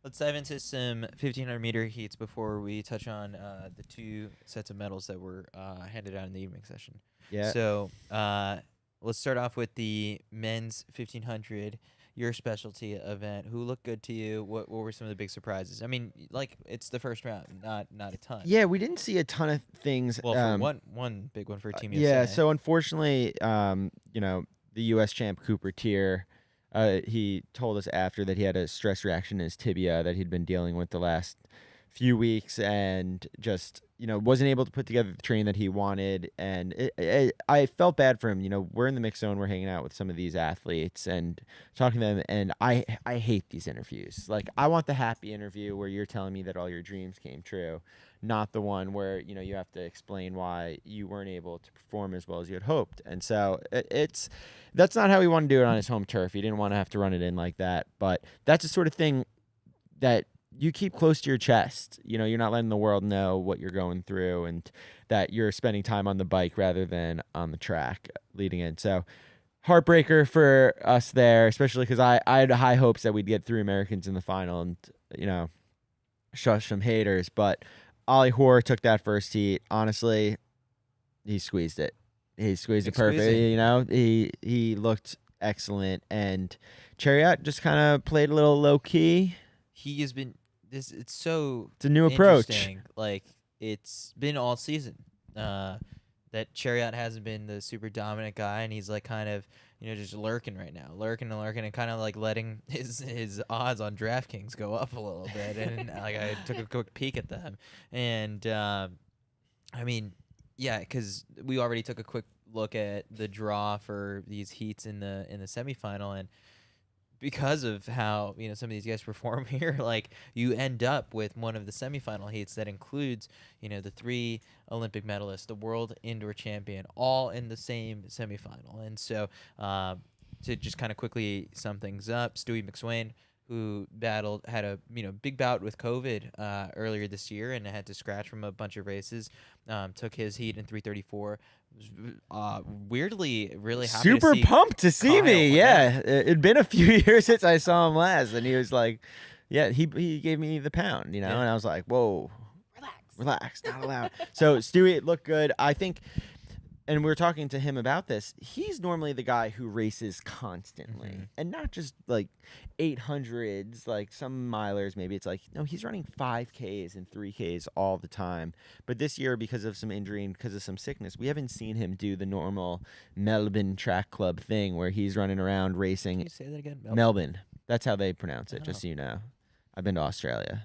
Let's dive into some 1,500-meter heats before we touch on the 2 sets of medals that were handed out in the evening session. Yeah. So let's start off with the men's 1,500, your specialty event. Who looked good to you? What were some of the big surprises? I mean, like, it's the first round, not a ton. Yeah, we didn't see a ton of things. Well, for one big one for Team USA. Yeah, so unfortunately, the U.S. champ Cooper Tier, he told us after that he had a stress reaction in his tibia that he'd been dealing with the last few weeks, and just wasn't able to put together the train that he wanted, and I felt bad for him. We're in the mix zone, we're hanging out with some of these athletes and talking to them, and I hate these interviews. Like, I want the happy interview where you're telling me that all your dreams came true, not the one where you have to explain why you weren't able to perform as well as you had hoped. And so that's not how he wanted to do it on his home turf. He didn't want to have to run it in like that, but that's the sort of thing that you keep close to your chest. You're not letting the world know what you're going through, and that you're spending time on the bike rather than on the track leading in. So heartbreaker for us there, especially because I had high hopes that we'd get 3 Americans in the final and, shush some haters. But Ollie Hoare took that first heat. Honestly, he squeezed it. He squeezed it perfectly. He looked excellent. And Chariot just kind of played a little low key. He has been it's a new approach. Interesting. Like, it's been all season that Chariot hasn't been the super dominant guy, and he's like kind of just lurking right now, lurking and kind of like letting his odds on DraftKings go up a little bit. And like, I took a quick peek at them, and I mean, yeah, because we already took a quick look at the draw for these heats in the semifinal, and because of how some of these guys perform here, like, you end up with one of the semifinal heats that includes the 3 Olympic medalists, the world indoor champion, all in the same semifinal. And so to just kind of quickly sum things up, Stewie McSwain, who had a big bout with COVID earlier this year and had to scratch from a bunch of races, took his heat in 3:34. Weirdly, really happy Super to see pumped to see Kyle. me. Yeah, it'd been a few years since I saw him last, and he was like, "Yeah, he gave me the pound," and I was like, "Whoa, relax, not allowed." So Stewie looked good, I think. And we were talking to him about this. He's normally the guy who races constantly, and not just like 800s, like some milers. Maybe it's like, no, he's running 5Ks and 3Ks all the time. But this year, because of some injury and because of some sickness, we haven't seen him do the normal Melbourne Track Club thing where he's running around racing. Can you say that again? Melbourne. That's how they pronounce it, just so you know. I've been to Australia.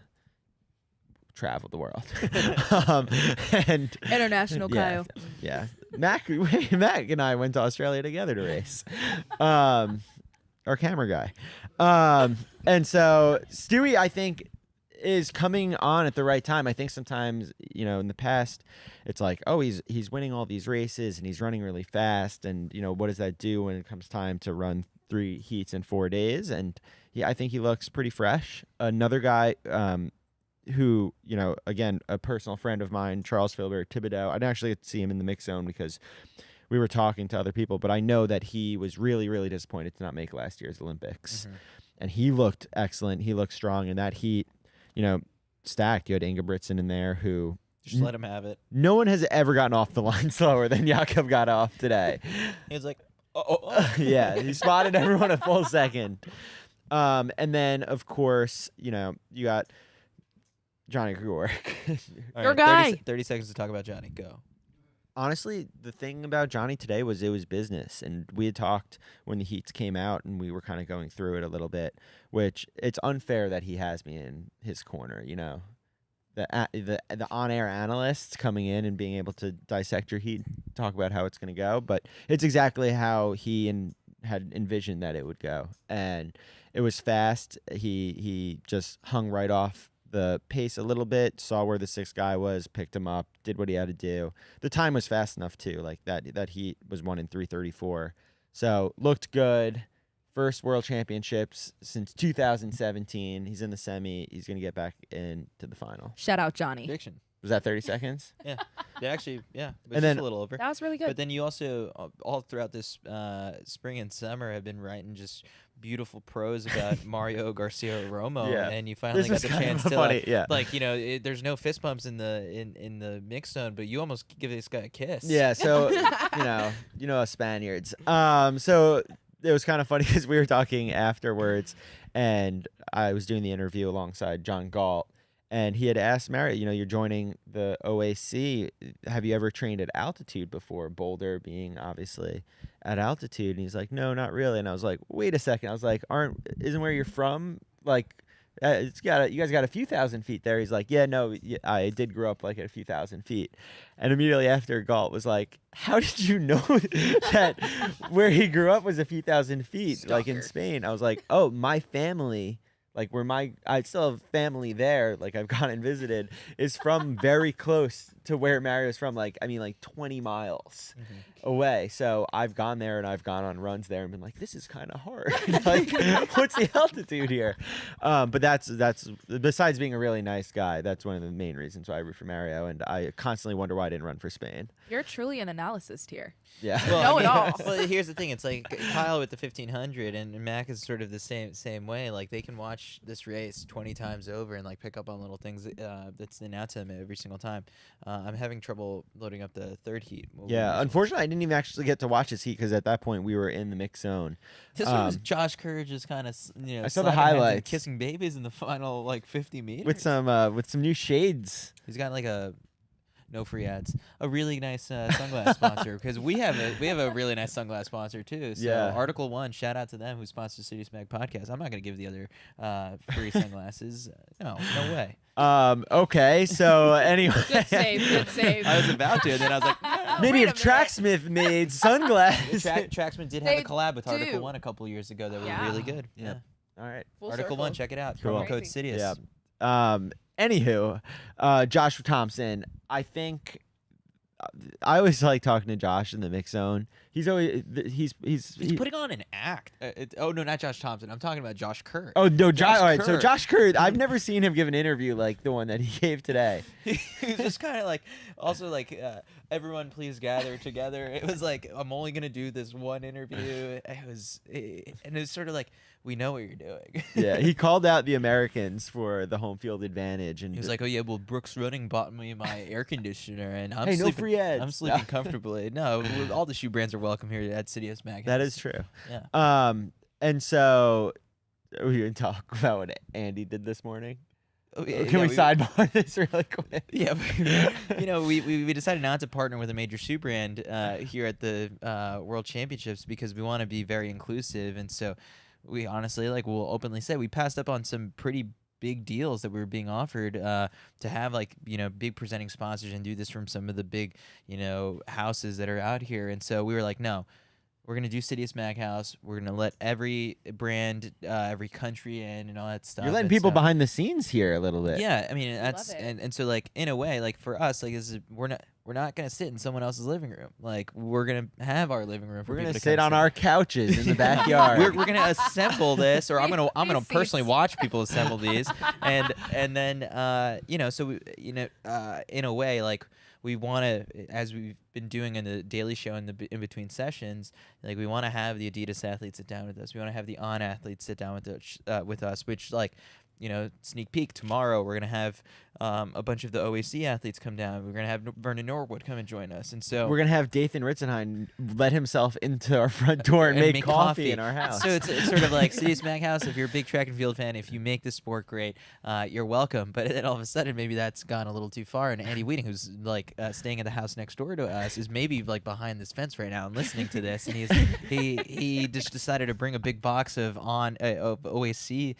Traveled the world. And International Kyle. Yeah. Mac and I went to Australia together to race. Our camera guy. And so Stewie, I think, is coming on at the right time. I think sometimes, in the past, it's like, oh, he's winning all these races and he's running really fast. And, what does that do when it comes time to run 3 heats in 4 days? And yeah, I think he looks pretty fresh. Another guy, who, again, a personal friend of mine, Charles Filbert Thibodeau. I didn't actually get to see him in the mix zone because we were talking to other people, but I know that he was really, really disappointed to not make last year's Olympics. And he looked excellent. He looked strong in that heat, stacked. You had Ingebrigtsen in there who... Just let him have it. No one has ever gotten off the line slower than Jakob got off today. He was like, yeah, he spotted everyone a full second. And then, of course, you got... Johnny Gregorek. Your guy. 30 seconds to talk about Johnny. Go. Honestly, the thing about Johnny today was it was business. And we had talked when the heats came out and we were kind of going through it a little bit, which it's unfair that he has me in his corner, The on-air analysts coming in and being able to dissect your heat, talk about how it's going to go. But it's exactly how he had envisioned that it would go. And it was fast. He just hung right off the pace a little bit, saw where the 6th guy was, picked him up, did what he had to do. The time was fast enough too. Like that heat was won in 3:34. So looked good. First World Championships since 2017. He's in the semi. He's going to get back into the final. Shout out Johnny. Prediction. Was that 30 seconds? Yeah. They actually, yeah. But And just then- a little over. That was really good. But then you also, all throughout this spring and summer, have been writing just beautiful prose about Mario Garcia Romo, Yeah. and you finally This got was the kind chance of to funny, yeah. there's no fist bumps in the mix zone, but you almost give this guy a kiss. Yeah, so you know us Spaniards. So it was kind of funny because we were talking afterwards, and I was doing the interview alongside John Galt, and he had asked Mary, you're joining the OAC. Have you ever trained at altitude before? Boulder being obviously at altitude, and he's like, no, not really. And I was like, wait a second. I was like, isn't where you're from like You guys got a few thousand feet there. He's like, yeah, no, I did grow up like at a few thousand feet. And immediately after, Galt was like, how did you know that where he grew up was a few thousand feet, like in Spain? I was like, oh, my family, like I still have family there, like I've gone and visited, is from very close to where Mario's from, like 20 miles away. So I've gone there and I've gone on runs there and been like, this is kind of hard. Like, what's the altitude here? But that's besides being a really nice guy, that's one of the main reasons why I root for Mario, and I constantly wonder why I didn't run for Spain. You're truly an analyst here. Yeah. Know it all. Well, here's the thing. It's like Kyle with the 1500 and Mac is sort of the same way. Like they can watch this race 20 times over and like pick up on little things that's announced to them every single time. I'm having trouble loading up the third heat. Yeah, unfortunately, I didn't even actually get to watch his heat because at that point we were in the mix zone. This one was Josh Kerr just kind of I saw the slapping hands and highlights. kissing babies in the final like 50 meters with some new shades. He's got like no free ads. A really nice sunglass sponsor because we have a really nice sunglass sponsor too. So Yeah. Article 1, shout out to them who sponsors CITIUS MAG podcast. I'm not gonna give the other free sunglasses. No way. Okay, so anyway, Good save. Good save. I was about to, and then I was like, no. maybe Wait if a minute. Tracksmith made sunglasses. Tracksman did have a They collab with Article do. 1 a couple years ago that Yeah. was really good. Yeah. All right. Full Article circle. 1, check it out. Cool. Promo code Crazy. CITIUS. Yeah. Anywho, Josh Thompson. I think I always like talking to Josh in the mix zone. He's always He's putting on an act. Oh no, not Josh Thompson. I'm talking about Josh Kerr. Oh no, Josh all right. So Kerr. Josh Kerr, I've never seen him give an interview like the one that he gave today. He was just kind of like, also like, everyone please gather together. It was like, I'm only gonna do this one interview. And it was sort of like, we know what you're doing. Yeah, he called out the Americans for the home field advantage, and He was like, oh yeah, well Brooks Running bought me my air conditioner, and I'm Hey, no sleeping, free ads. I'm sleeping comfortably. No, all the shoe brands are welcome here at CITIUS MAG. that is true. Yeah. And so we can talk about what Andy did this morning. Oh, yeah, Can yeah, we sidebar this really quick? Yeah, we decided not to partner with a major shoe brand here at the World Championships because we want to be very inclusive, and so we honestly, like, we'll openly say we passed up on some pretty big deals that we were being offered to have, like, big presenting sponsors and do this from some of the big, houses that are out here, and so we were like, no. We're going to do CITIUS MAG House. We're going to let every brand, every country in and all that stuff. You're letting And people so- behind the scenes here a little bit. Yeah, I mean, that's Love it. and so, like, in a way, like, for us, like, we're not going to sit in someone else's living room. Like, we're going to have our living room for We're people gonna to sit come on see. our couches in the backyard. We're going to assemble this, or I'm going to These personally seats. watch people assemble these, and then so we, in a way, like, we want to, as we've been doing in the Daily Show in between sessions, like, we want to have the Adidas athletes sit down with us. We want to have the On athletes sit down with us, which, like, sneak peek, tomorrow we're going to have a bunch of the OAC athletes come down. We're going to have Vernon Norwood come and join us. And so We're gonna have Dathan Ritzenheim let himself into our front door and, make coffee in our house. So it's sort of like CITIUS MAG House. If you're a big track and field fan, if you make the sport great, you're welcome. But then all of a sudden, maybe that's gone a little too far. And Andy Weeding, who's like staying at the house next door to us, is maybe like behind this fence right now and listening to this. And he just decided to bring a big box of OAC.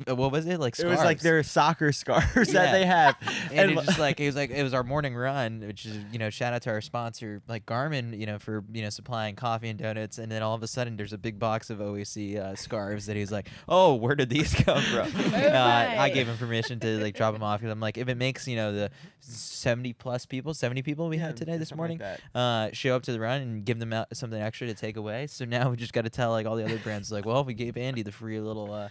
What was it, like? It Scarves. was like their soccer scarves that Yeah. they have. And it just like it was our morning run, which is shout out to our sponsor like Garmin, for supplying coffee and donuts, and then all of a sudden there's a big box of OAC scarves that he's like, oh, where did these come from? I Right. gave him permission to like drop them off because I'm like, if it makes the 70 people we had today this something morning like show up to the run and give them out something extra to take away, so now we just got to tell like all the other brands like, well, we gave Andy the free little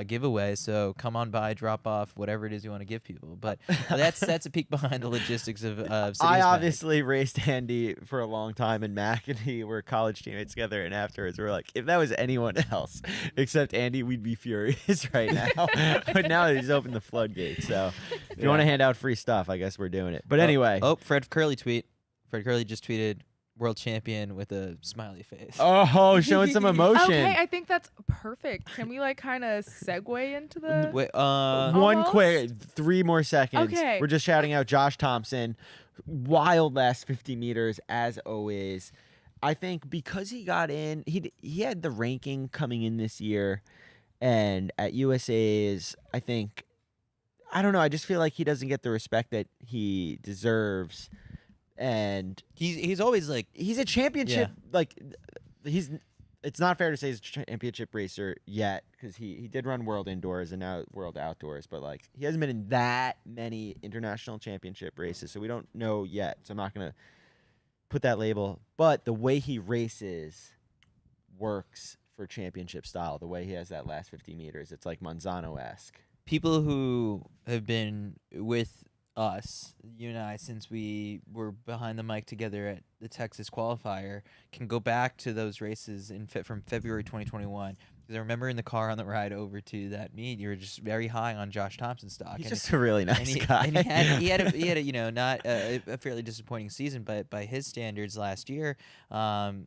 giveaway, so come on by, drop off whatever it is you want to give people. But that's a peek behind the logistics of CITIUS I MAG. obviously raced Andy for a long time, and Mac and he were college teammates together. And afterwards, we were like, if that was anyone else except Andy, we'd be furious right now. But now he's opened the floodgates. So if you want to hand out free stuff, I guess we're doing it. But anyway, Fred Kerley tweet. Fred Kerley just tweeted world champion with a smiley face. oh, showing some emotion. Okay, I think that's perfect. Can we like kind of segue into the? Wait, One Almost? quick, 3 more seconds. Okay. We're just shouting out Josh Thompson. Wild last 50 meters, as always. I think because he got in, he had the ranking coming in this year, And at USA's, I think, I don't know. I just feel like he doesn't get the respect that he deserves. And He's always like he's a championship. Like it's not fair to say he's a championship racer yet because he did run World Indoors and now World Outdoors. But like he hasn't been in that many international championship races, so we don't know yet. So I'm not gonna put that label. But the way he races works for championship style. The way he has that last 50 meters, it's like Manzano-esque. people who have been with us, you and I, since we were behind the mic together at the Texas qualifier, can go back to those races from February 2021. Because I remember in the car on the ride over to that meet, you were just very high on Josh Thompson's stock. He's just a really nice guy. And he had a not a fairly disappointing season, but by his standards last year. And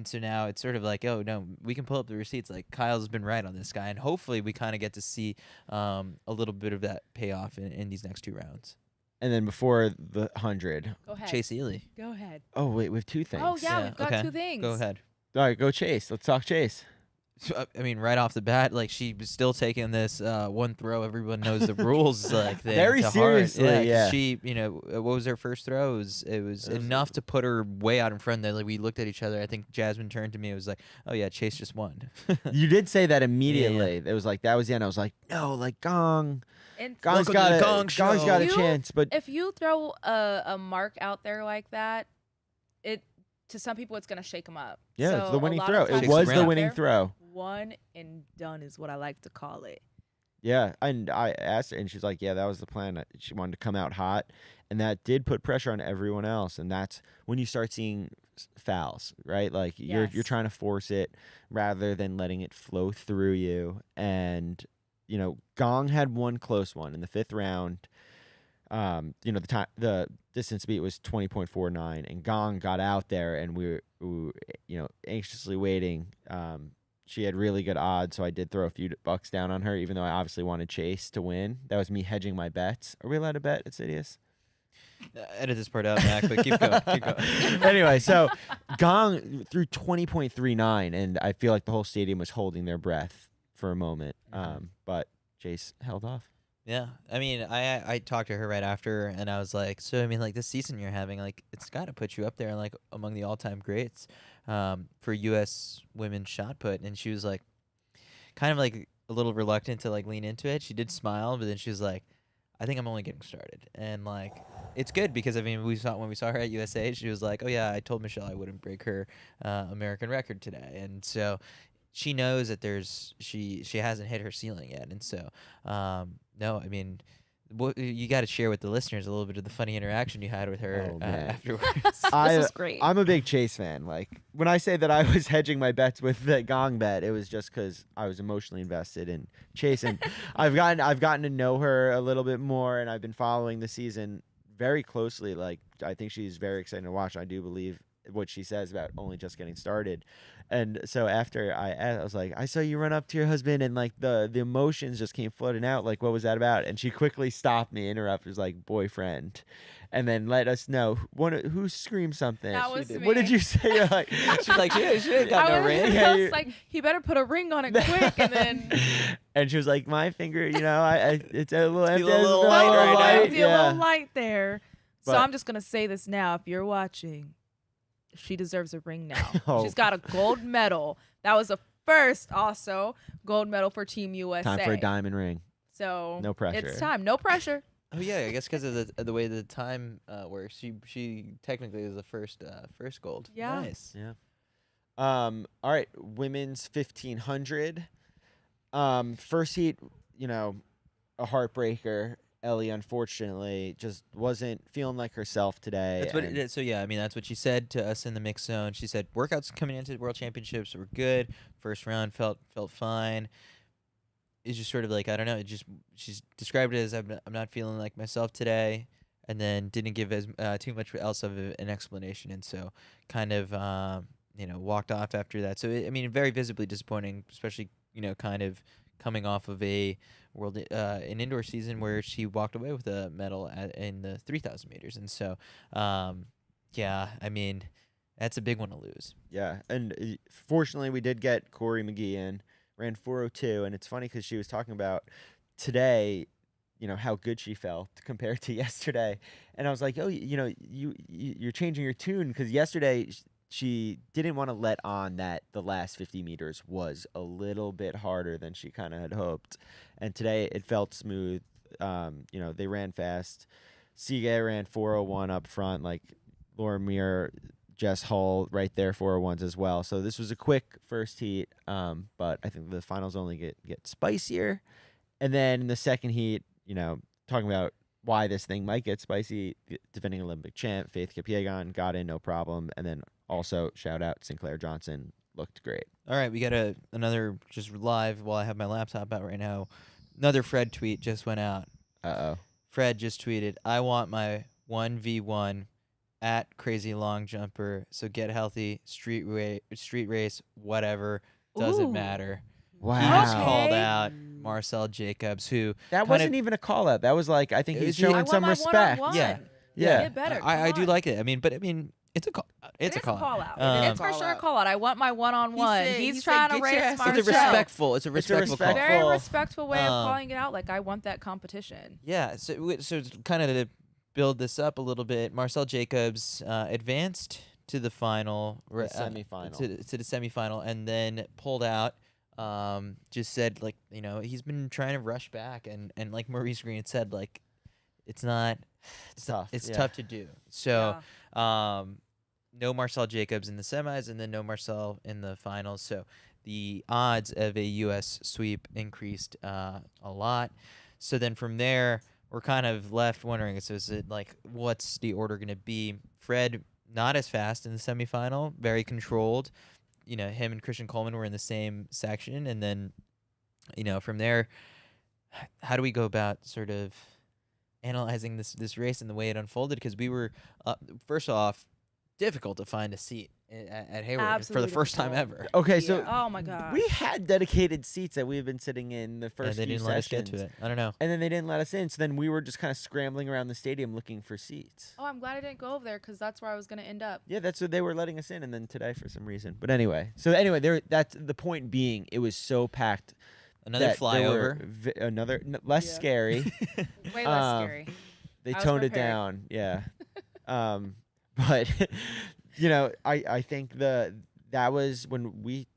so now it's sort of like, oh no, we can pull up the receipts. Like Kyle's been right on this guy, and hopefully we kind of get to see a little bit of that payoff in these next two rounds. And then before the 100, Go ahead. Chase Ealey. Go ahead. oh wait, we have two things. Oh yeah, we've got okay. two things. Go ahead. All right, go Chase. Let's talk Chase. So, I mean, right off the bat, like she was still taking this one throw. Everyone knows the rules, like thing Very to seriously, heart. yeah. She, what was her first throw? It was enough to put her way out in front. That like we looked at each other. I think Jasmine turned to me. It was like, oh yeah, Chase just won. You did say that immediately. Yeah. It was like that was the end. I was like, no, like Gong's Welcome got to the a Gong Gong's Show. got a You- chance, but If you throw a mark out there like that, to some people it's gonna shake them up. yeah, So it's the a winning lot throw. of It times was out the out winning there, throw. One and done is what I like to call it. Yeah, and I asked her, and she's like, "Yeah, that was the plan. She wanted to come out hot, and that did put pressure on everyone else. And that's when you start seeing fouls, right? Like you're Yes. trying to force it rather than letting it flow through you. And Gong had one close one in the 5th round. The distance beat was 20.49, and Gong got out there, and we were anxiously waiting. She had really good odds, so I did throw a few bucks down on her, even though I obviously wanted Chase to win. That was me hedging my bets. Are we allowed to bet at CITIUS? Edit this part out, Mac, but keep going. Keep going. Anyway, so Gong threw 20.39, and I feel like the whole stadium was holding their breath for a moment. But Chase held off. Yeah, I mean, I talked to her right after, and I was like, so I mean, like this season you're having, like it's got to put you up there, like among the all-time greats for U.S. women's shot put. And she was like, kind of like a little reluctant to like lean into it. She did smile, but then she was like, I think I'm only getting started. And like, it's good because I mean, when we saw her at USA, she was like, oh yeah, I told Michelle I wouldn't break her American record today, and so she knows that she hasn't hit her ceiling yet. And so no, I mean, you got to share with the listeners a little bit of the funny interaction you had with her afterwards. This was great. I'm a big Chase fan. Like when I say that I was hedging my bets with the Gong bet, it was just because I was emotionally invested in Chase, and I've gotten to know her a little bit more, and I've been following the season very closely. Like I think she's very exciting to watch. I do believe what she says about only just getting started. And so after I was like, I saw you run up to your husband, and like the emotions just came flooding out. Like, what was that about? And she quickly stopped me, interrupted, was like, boyfriend, and then let us know who screamed something. That was What did me. you say? You're like, She's like, she ain't got no ring. Yeah, I you- was like, he better put a ring on it quick, and then and she was like, my finger, it's a little empty. feeling a little it's light a right now. might be a yeah. little light there. So But- I'm just gonna say this now. If you're watching, she deserves a ring now. Oh. She's got a gold medal. That was a first, also gold medal for Team USA. Time for a diamond ring. So No pressure. It's time. No pressure. Oh yeah, I guess because of the way the time works, she technically is the first gold. Yeah. Nice. Yeah. All right, women's 1500. First heat, a heartbreaker. Ellie, unfortunately, just wasn't feeling like herself today. That's what and- it is. So yeah, I mean that's what she said to us in the mix zone. She said workouts coming into the World Championships were good. First round felt fine. It's just sort of like I don't know. She's described it as I'm not feeling like myself today, and then didn't give as too much else of an explanation, and so kind of walked off after that. So I mean, very visibly disappointing, especially kind of coming off of a an indoor season where she walked away with a medal in the 3,000 meters, and so yeah, I mean that's a big one to lose. Yeah, and fortunately we did get Corey McGee in, ran 4:02, and it's funny because she was talking about today, how good she felt compared to yesterday, and I was like, oh, you're changing your tune because yesterday she didn't want to let on that the last 50 meters was a little bit harder than she kind of had hoped, and today it felt smooth. They ran fast. Siga ran 4:01 up front, like Laura Muir, Jess Hull right there 4:01s as well. So this was a quick first heat, but I think the finals only get spicier. And then in the second heat, talking about why this thing might get spicy, defending Olympic champ Faith Kipyegon got in no problem, and then also shout out Sinclair Johnson, looked great. All right, we got another just live while I have my laptop out right now. Another Fred tweet just went out. Fred just tweeted, "I want my 1v1 at Crazy Long Jumper. So get healthy, street race, whatever, doesn't Ooh. matter." Wow. He's Okay. called out Marcel Jacobs, who That kind wasn't of- even a call out. That was like, I think It he's was- showing I want some my respect. one-on-one. Yeah. Yeah. Get better. I Come do on. like it. I mean, it's a call. It's a It is call. a call out. Um, It's for Call sure a out. call out. I want my one-on-one. He He's said, trying to "Get your race ass to Marcel. It's a respectful. It's a respectful call. respectful. Very respectful way of Um, calling it out. Like, I want that competition. Yeah. So kind of to build this up a little bit, Marcel Jacobs advanced to the final, The semifinal. to the semifinal, and then pulled out. Just said he's been trying to rush back, and like Maurice Green said, like it's tough. It's Yeah. tough to do. So no Marcel Jacobs in the semis, and then no Marcel in the finals. So the odds of a U.S. sweep increased a lot. So then from there, we're kind of left wondering, so is it like, what's the order going to be? Fred, not as fast in the semifinal, very controlled. Him and Christian Coleman were in the same section. And then, from there, how do we go about sort of analyzing this race and the way it unfolded? Because we were, first off, difficult to find a seat at Hayward for the Absolutely first time difficult. ever. Okay, so Yeah. Oh my god. we had dedicated seats that we have been sitting in the And first they few didn't let us sessions. get to it. I don't know. And then they didn't let us in. So then we were just kind of scrambling around the stadium looking for seats. Oh, I'm glad I didn't go over there because that's where I was gonna end up. Yeah, that's what they were letting us in. And then today, for some reason. But anyway, that's the point being, it was so packed. Another that there were flyover. less Yeah. scary. Way less scary. They I was toned it prepared. down. Yeah. But I think that was when we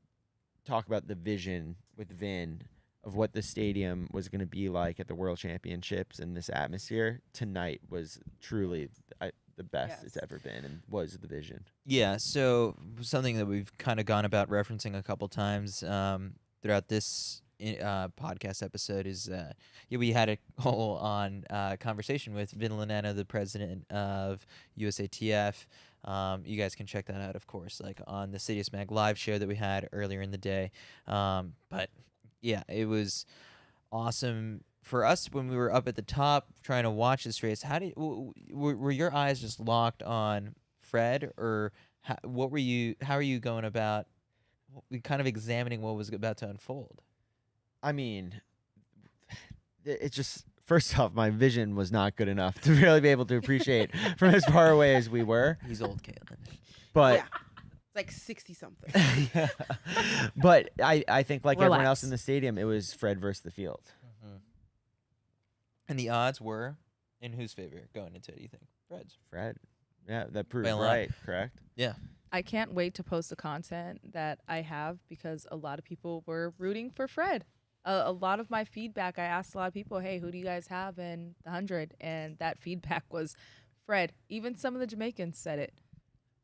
talk about the vision with Vin of what the stadium was going to be like at the World Championships, and this atmosphere tonight was truly the best it's Yes. ever been, and was the vision. Yeah, so something that we've kind of gone about referencing a couple times throughout this podcast episode is we had a whole on conversation with Vin Lanana, the president of USATF. You guys can check that out, of course, like on the CITIUS MAG live show that we had earlier in the day. But yeah, it was awesome for us when we were up at the top trying to watch this race. Were your eyes just locked on Fred, or how are you going about kind of examining what was about to unfold? I mean, it's just, first off, my vision was not good enough to really be able to appreciate from as far away as we were. He's old, Caitlin. But Yeah. It's like 60 something. yeah. But I think like everyone else Relax. in the stadium, it was Fred versus the field. And the odds were in whose favor going into it, do you think? Fred's. Fred. Yeah, that proves By a lot. right, correct? Yeah. I can't wait to post the content that I have because a lot of people were rooting for Fred. A lot of my feedback, I asked a lot of people, hey, who do you guys have in the 100? And that feedback was Fred. Even some of the Jamaicans said it.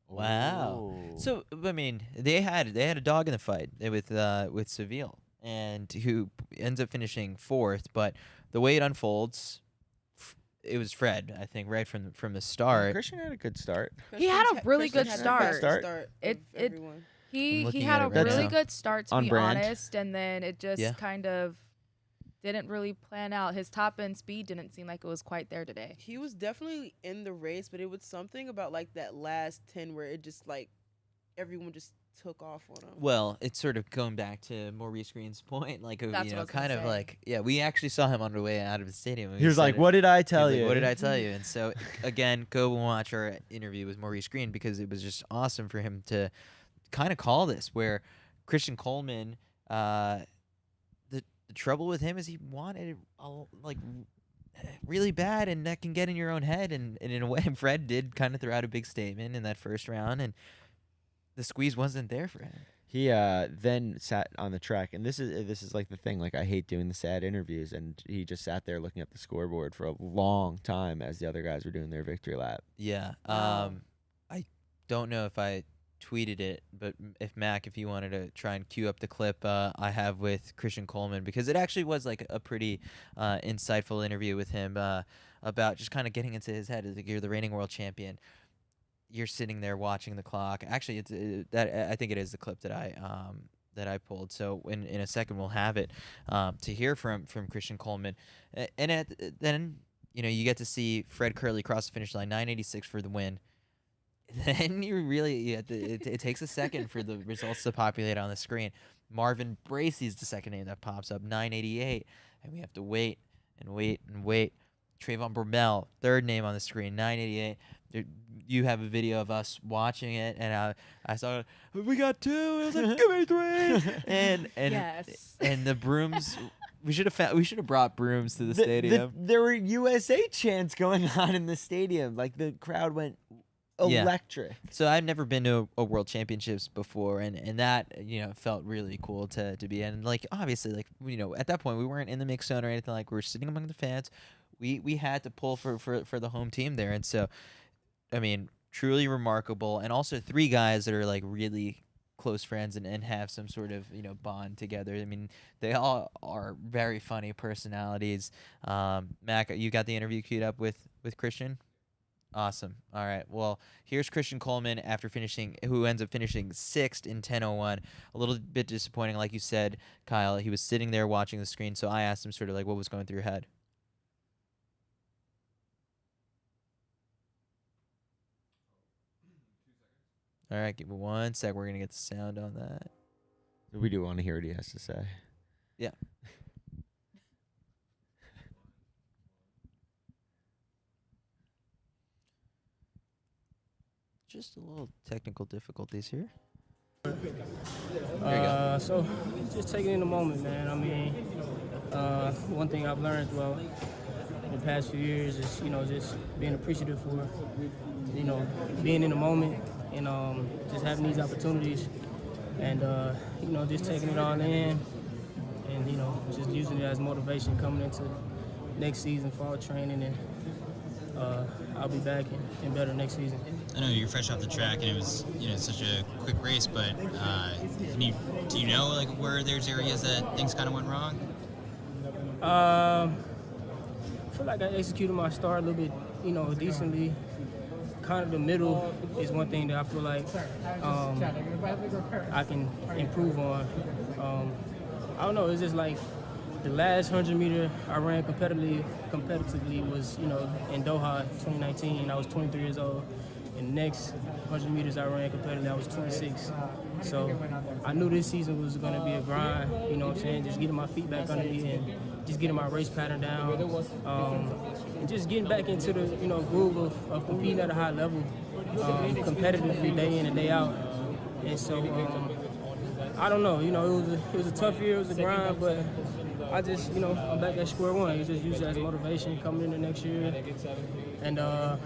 Wow. Ooh. So I mean, they had a dog in the fight with Seville, and who ends up finishing fourth. But the way it unfolds, it was Fred, I think, right from the start. Christian had a good start. He had a really good Christian start. had a good Start. It, It- everyone. He looking had at a it right really now. good start, to On be brand. honest, and then it just Yeah. kind of didn't really plan out. His top end speed didn't seem like it was quite there today. He was definitely in the race, but it was something about like that last 10 where it just like everyone just took off on him. Well, it's sort of going back to Maurice Green's point, like That's what I was gonna kind of say. like, yeah, we actually saw him on the way out of the stadium. and He was said like, it. "What did I He was tell like, you? What did I tell you?" And so again, go and watch our interview with Maurice Green, because it was just awesome for him to kind of call this, where Christian Coleman the trouble with him is he wanted it like really bad, and that can get in your own head. And in a way, Fred did kind of throw out a big statement in that first round, and the squeeze wasn't there for him. He then sat on the track, and this is like the thing. Like, I hate doing the sad interviews, and he just sat there looking at the scoreboard for a long time as the other guys were doing their victory lap. Yeah. Wow. I don't know if I tweeted it, but if you wanted to try and cue up the clip I have with Christian Coleman, because it actually was like a pretty insightful interview with him about just kind of getting into his head. Like, you're the reigning world champion. You're sitting there watching the clock. Actually, I think it is the clip that I pulled. So in a second we'll have it to hear from Christian Coleman, and then you get to see Fred Kerley cross the finish line, 986 for the win. Then it takes a second for the results to populate on the screen. Marvin Bracy is the second name that pops up, 988, and we have to wait and wait and wait. Trayvon Bromell, third name on the screen, 988. You have a video of us watching it, and I saw, we got 2. I was like, give me 3. And Yes. and the brooms. We should have brought brooms to the stadium. There were USA chants going on in the stadium. Like, the crowd went electric. So I've never been to a World Championships before, and that felt really cool to be in. Like, obviously, like, at that point we weren't in the mix zone or anything. Like, we were sitting among the fans. We had to pull for the home team there, and so, I mean, truly remarkable. And also 3 guys that are like really close friends and have some sort of bond together. I mean, they all are very funny personalities. Mac, you got the interview queued up with Christian? Awesome. All right. Well, here's Christian Coleman who ends up finishing 6th in 10:01. A little bit disappointing, like you said, Kyle. He was sitting there watching the screen, so I asked him sort of like what was going through your head. All right, give me 1 sec. We're gonna get the sound on that. We do want to hear what he has to say. Yeah. Just a little technical difficulties here. So just taking in the moment, man. I mean, one thing I've learned, in the past few years is, just being appreciative for, being in the moment and just having these opportunities and, just taking it all in and, just using it as motivation coming into next season, fall training, and I'll be back and better next season. I know you're fresh off the track, and it was such a quick race. But do you know like where there's areas that things kind of went wrong? I feel like I executed my start a little bit, decently. Kind of the middle is one thing that I feel like I can improve on. I don't know. It's just like the last 100 meter I ran competitively was, in Doha 2019. I was 23 years old. And the next 100 meters I ran competitively, I was 26. So I knew this season was going to be a grind, just getting my feet back under me and just getting my race pattern down. And just getting back into the, groove of competing at a high level, competitively day in and day out. And so, I don't know, it was a tough year, it was a grind, but I just, I'm back at square one. It's just use it as motivation coming into next year. And I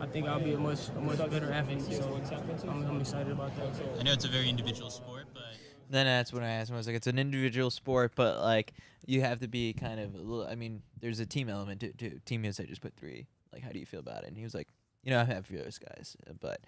think I'll be a much better athlete, so I'm excited about that. I know it's a very individual sport, but Then that's when I asked him. I was like, it's an individual sport, but like you have to be kind of a little. I mean, there's a team element to Team USA just put 3. Like, how do you feel about it? And he was like, I have those guys, but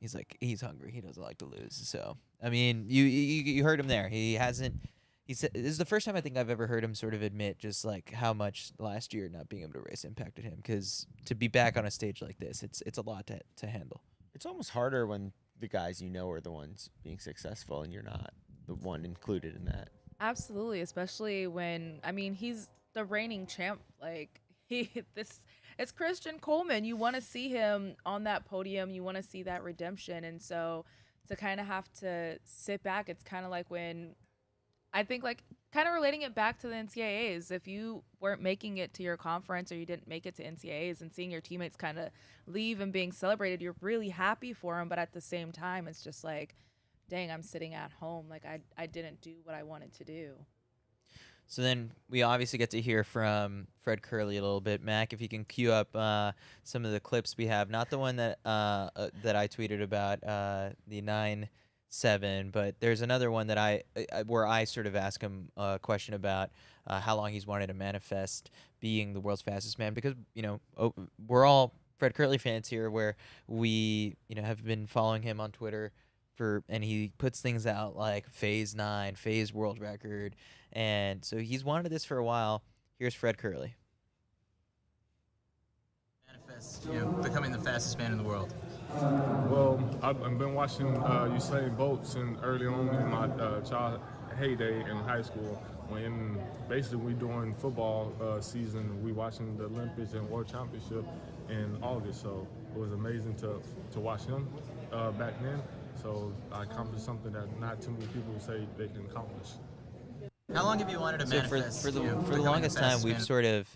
he's like, he's hungry. He doesn't like to lose. So I mean, you heard him there. He hasn't. He said this is the first time I think I've ever heard him sort of admit just like how much last year not being able to race impacted him. Because to be back on a stage like this, it's a lot to handle. It's almost harder when the guys are the ones being successful and you're not the one included in that. Absolutely, especially when he's the reigning champ. Like it's Christian Coleman. You want to see him on that podium. You want to see that redemption. And so to kind of have to sit back, it's kind of like when I think like kind of relating it back to the NCAAs. If you weren't making it to your conference or you didn't make it to NCAAs and seeing your teammates kind of leave and being celebrated, you're really happy for them. But at the same time, it's just like, dang, I'm sitting at home. Like I didn't do what I wanted to do. So then we obviously get to hear from Fred Kerley a little bit. Mac, if you can cue up some of the clips we have, not the one that that I tweeted about the 9-7, but there's another one that where I sort of ask him a question about how long he's wanted to manifest being the world's fastest man, because we're all Fred Kerley fans here, where we have been following him on Twitter and he puts things out like phase 9, phase world record. And so he's wanted this for a while. Here's Fred Kerley. Manifest, becoming the fastest man in the world. Well, I've been watching Usain Bolt since early on in my child heyday in high school. When basically we doing football season, we watching the Olympics and World Championship in August. So it was amazing to watch him back then. So I accomplished something that not too many people say they can accomplish. How long have you wanted to manifest? For the longest time, we've sort of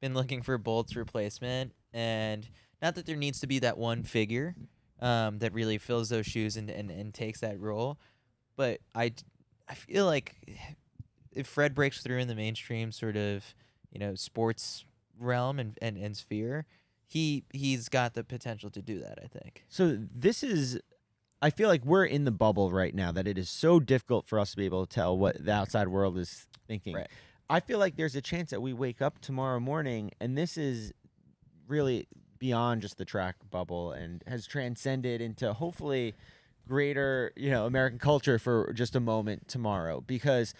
been looking for Bolt's replacement, and not that there needs to be that one figure that really fills those shoes and takes that role, but I feel like if Fred breaks through in the mainstream sort of sports realm and sphere, he's got the potential to do that, I think. So I feel like we're in the bubble right now, that it is so difficult for us to be able to tell what the outside world is thinking. Right. I feel like there's a chance that we wake up tomorrow morning and this is really beyond just the track bubble and has transcended into hopefully greater, American culture for just a moment tomorrow, because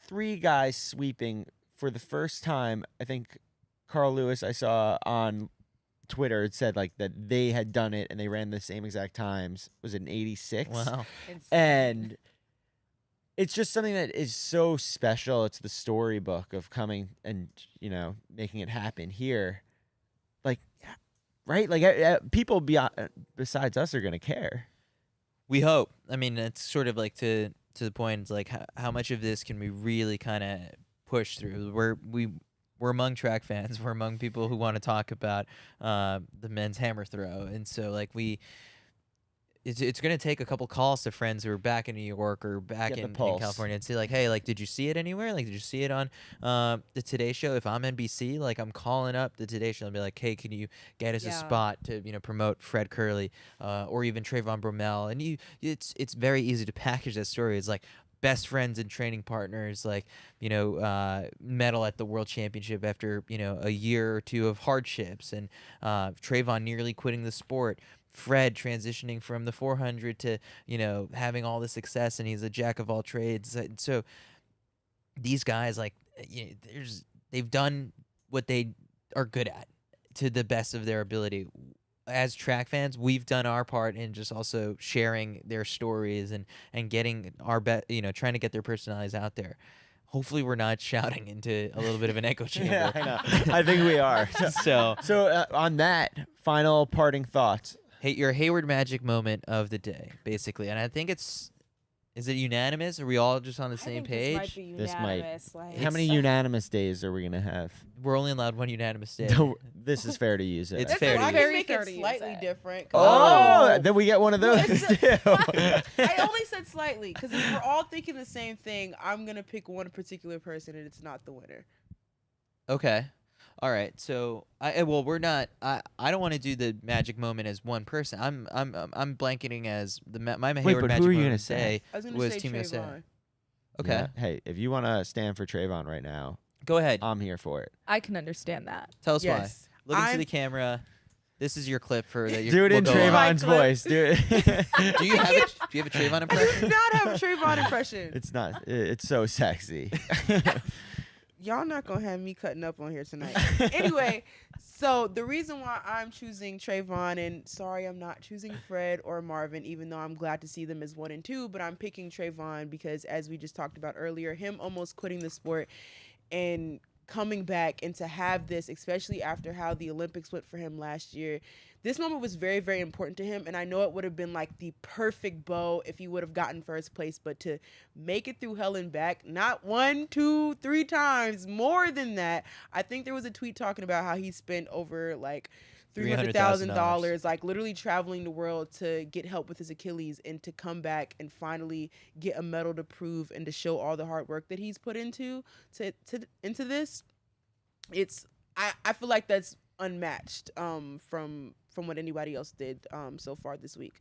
3 guys sweeping for the first time. I think Carl Lewis, I saw on Twitter, it said like that they had done it and they ran the same exact times. Was it in 86? Wow. And it's just something that is so special. It's the storybook of coming and making it happen here. Like, right? Like people besides us are gonna care. We hope. I mean, it's sort of like to the point. It's like how much of this can we really kind of push through? We're among track fans. We're among people who want to talk about the men's hammer throw, and so it's going to take a couple calls to friends who are back in New York or back in California and say like, hey, like, did you see it anywhere? Like, did you see it on the Today Show? If I'm NBC, like, I'm calling up the Today Show and be like, hey, can you get us a spot to promote Fred Kerley or even Trayvon Bromell? And it's very easy to package that story. It's like, best friends and training partners, like, medal at the World Championship after, a year or two of hardships, and Trayvon nearly quitting the sport, Fred transitioning from the 400 to, having all the success, and he's a jack of all trades. So these guys, like, they've done what they are good at to the best of their ability. As track fans, we've done our part in just also sharing their stories and getting our trying to get their personalities out there. Hopefully, we're not shouting into a little bit of an echo chamber. Yeah, I know. I think we are. So on that, final parting thoughts. Hey, your Hayward Magic moment of the day, basically, and I think is it unanimous? Are we all just on the same page? This might. Like, How many unanimous days are we gonna have? We're only allowed one unanimous day. This is fair to use it. It's I fair think. to I use. can make fair it to use slightly it. different. Oh, then we get one of those too. I only said slightly because if we're all thinking the same thing, I'm gonna pick one particular person and it's not the winner. Okay. All right. So we're not. I don't want to do the magic moment as one person. I'm blanketing as my Hayward but magic who are you moment gonna of the say? day I was gonna was say Team USA. Trayvon. Okay. Yeah. Hey, if you want to stand for Trayvon right now, Go ahead. I'm here for it. I can understand that. Tell us Yes. why. Look into I'm- the camera. This is your clip for that. Do it in Trayvon's voice. Do it. Do you have a Trayvon I do impression? not have a Trayvon impression. It's not. It's so sexy. Y'all not gonna have me cutting up on here tonight. Anyway, so the reason why I'm choosing Trayvon, and sorry I'm not choosing Fred or Marvin, even though I'm glad to see them as 1 and 2, but I'm picking Trayvon because, as we just talked about earlier, him almost quitting the sport and coming back, and to have this, especially after how the Olympics went for him last year, this moment was very, very important to him. And I know it would have been like the perfect bow if he would have gotten first place, but to make it through hell and back, not 1, 2, 3 times, more than that. I think there was a tweet talking about how he spent over like $300,000, like literally traveling the world to get help with his Achilles and to come back and finally get a medal to prove and to show all the hard work that he's put into this. I feel like that's unmatched from what anybody else did so far this week.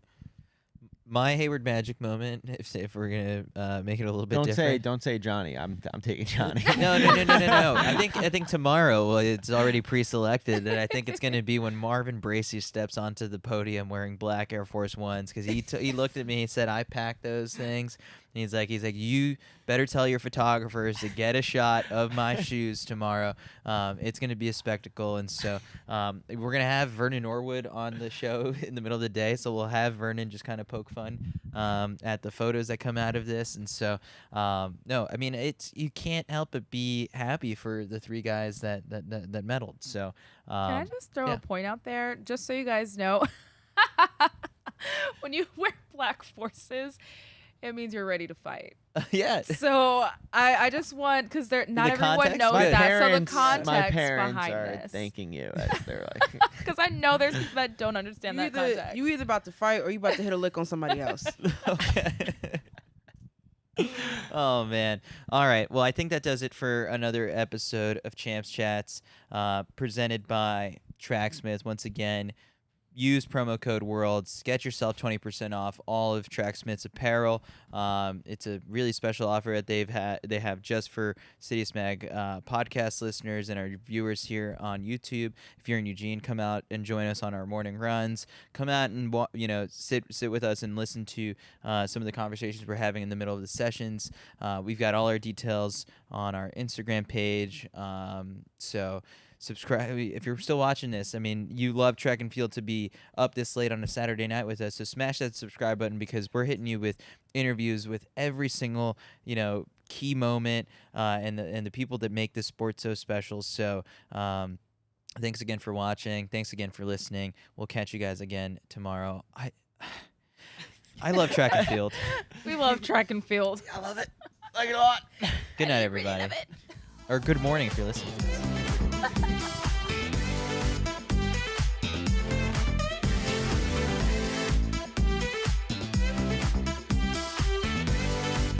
My Hayward Magic moment, if we're gonna make it a little bit different. Don't say Johnny. I'm taking Johnny. No. I think tomorrow. Well, it's already pre-selected, and I think it's gonna be when Marvin Bracy steps onto the podium wearing black Air Force Ones, because he looked at me. He said, "I packed those things." And he's like, you better tell your photographers to get a shot of my shoes tomorrow. It's going to be a spectacle. And so we're going to have Vernon Norwood on the show in the middle of the day. So we'll have Vernon just kind of poke fun at the photos that come out of this. And so, no, I mean, you can't help but be happy for the three guys that medaled. So can I just throw a point out there, just so you guys know? When you wear black forces, it means you're ready to fight. Yeah. So I just want, because not everyone knows that. So the context my parents behind are this. thanking you as they're like. Because I know there's people that don't understand that context. You either about to fight or you about to hit a lick on somebody else. Okay. Oh man. All right. Well, I think that does it for another episode of Champs Chats, presented by Tracksmith. Once again, use promo code WORLDS. Get yourself 20% off all of Tracksmith's apparel. It's a really special offer that they have just for CITIUS MAG podcast listeners and our viewers here on YouTube. If you're in Eugene, come out and join us on our morning runs. Come out and sit with us and listen to some of the conversations we're having in the middle of the sessions. We've got all our details on our Instagram page. So subscribe if you're still watching this. I mean, you love track and field to be up this late on a Saturday night with us. So smash that subscribe button, because we're hitting you with interviews with every single key moment and the people that make this sport so special. So thanks again for watching. Thanks again for listening. We'll catch you guys again tomorrow. I love track and field. We love track and field. I love it. Like it a lot. Good night, everybody. Or good morning if you're listening.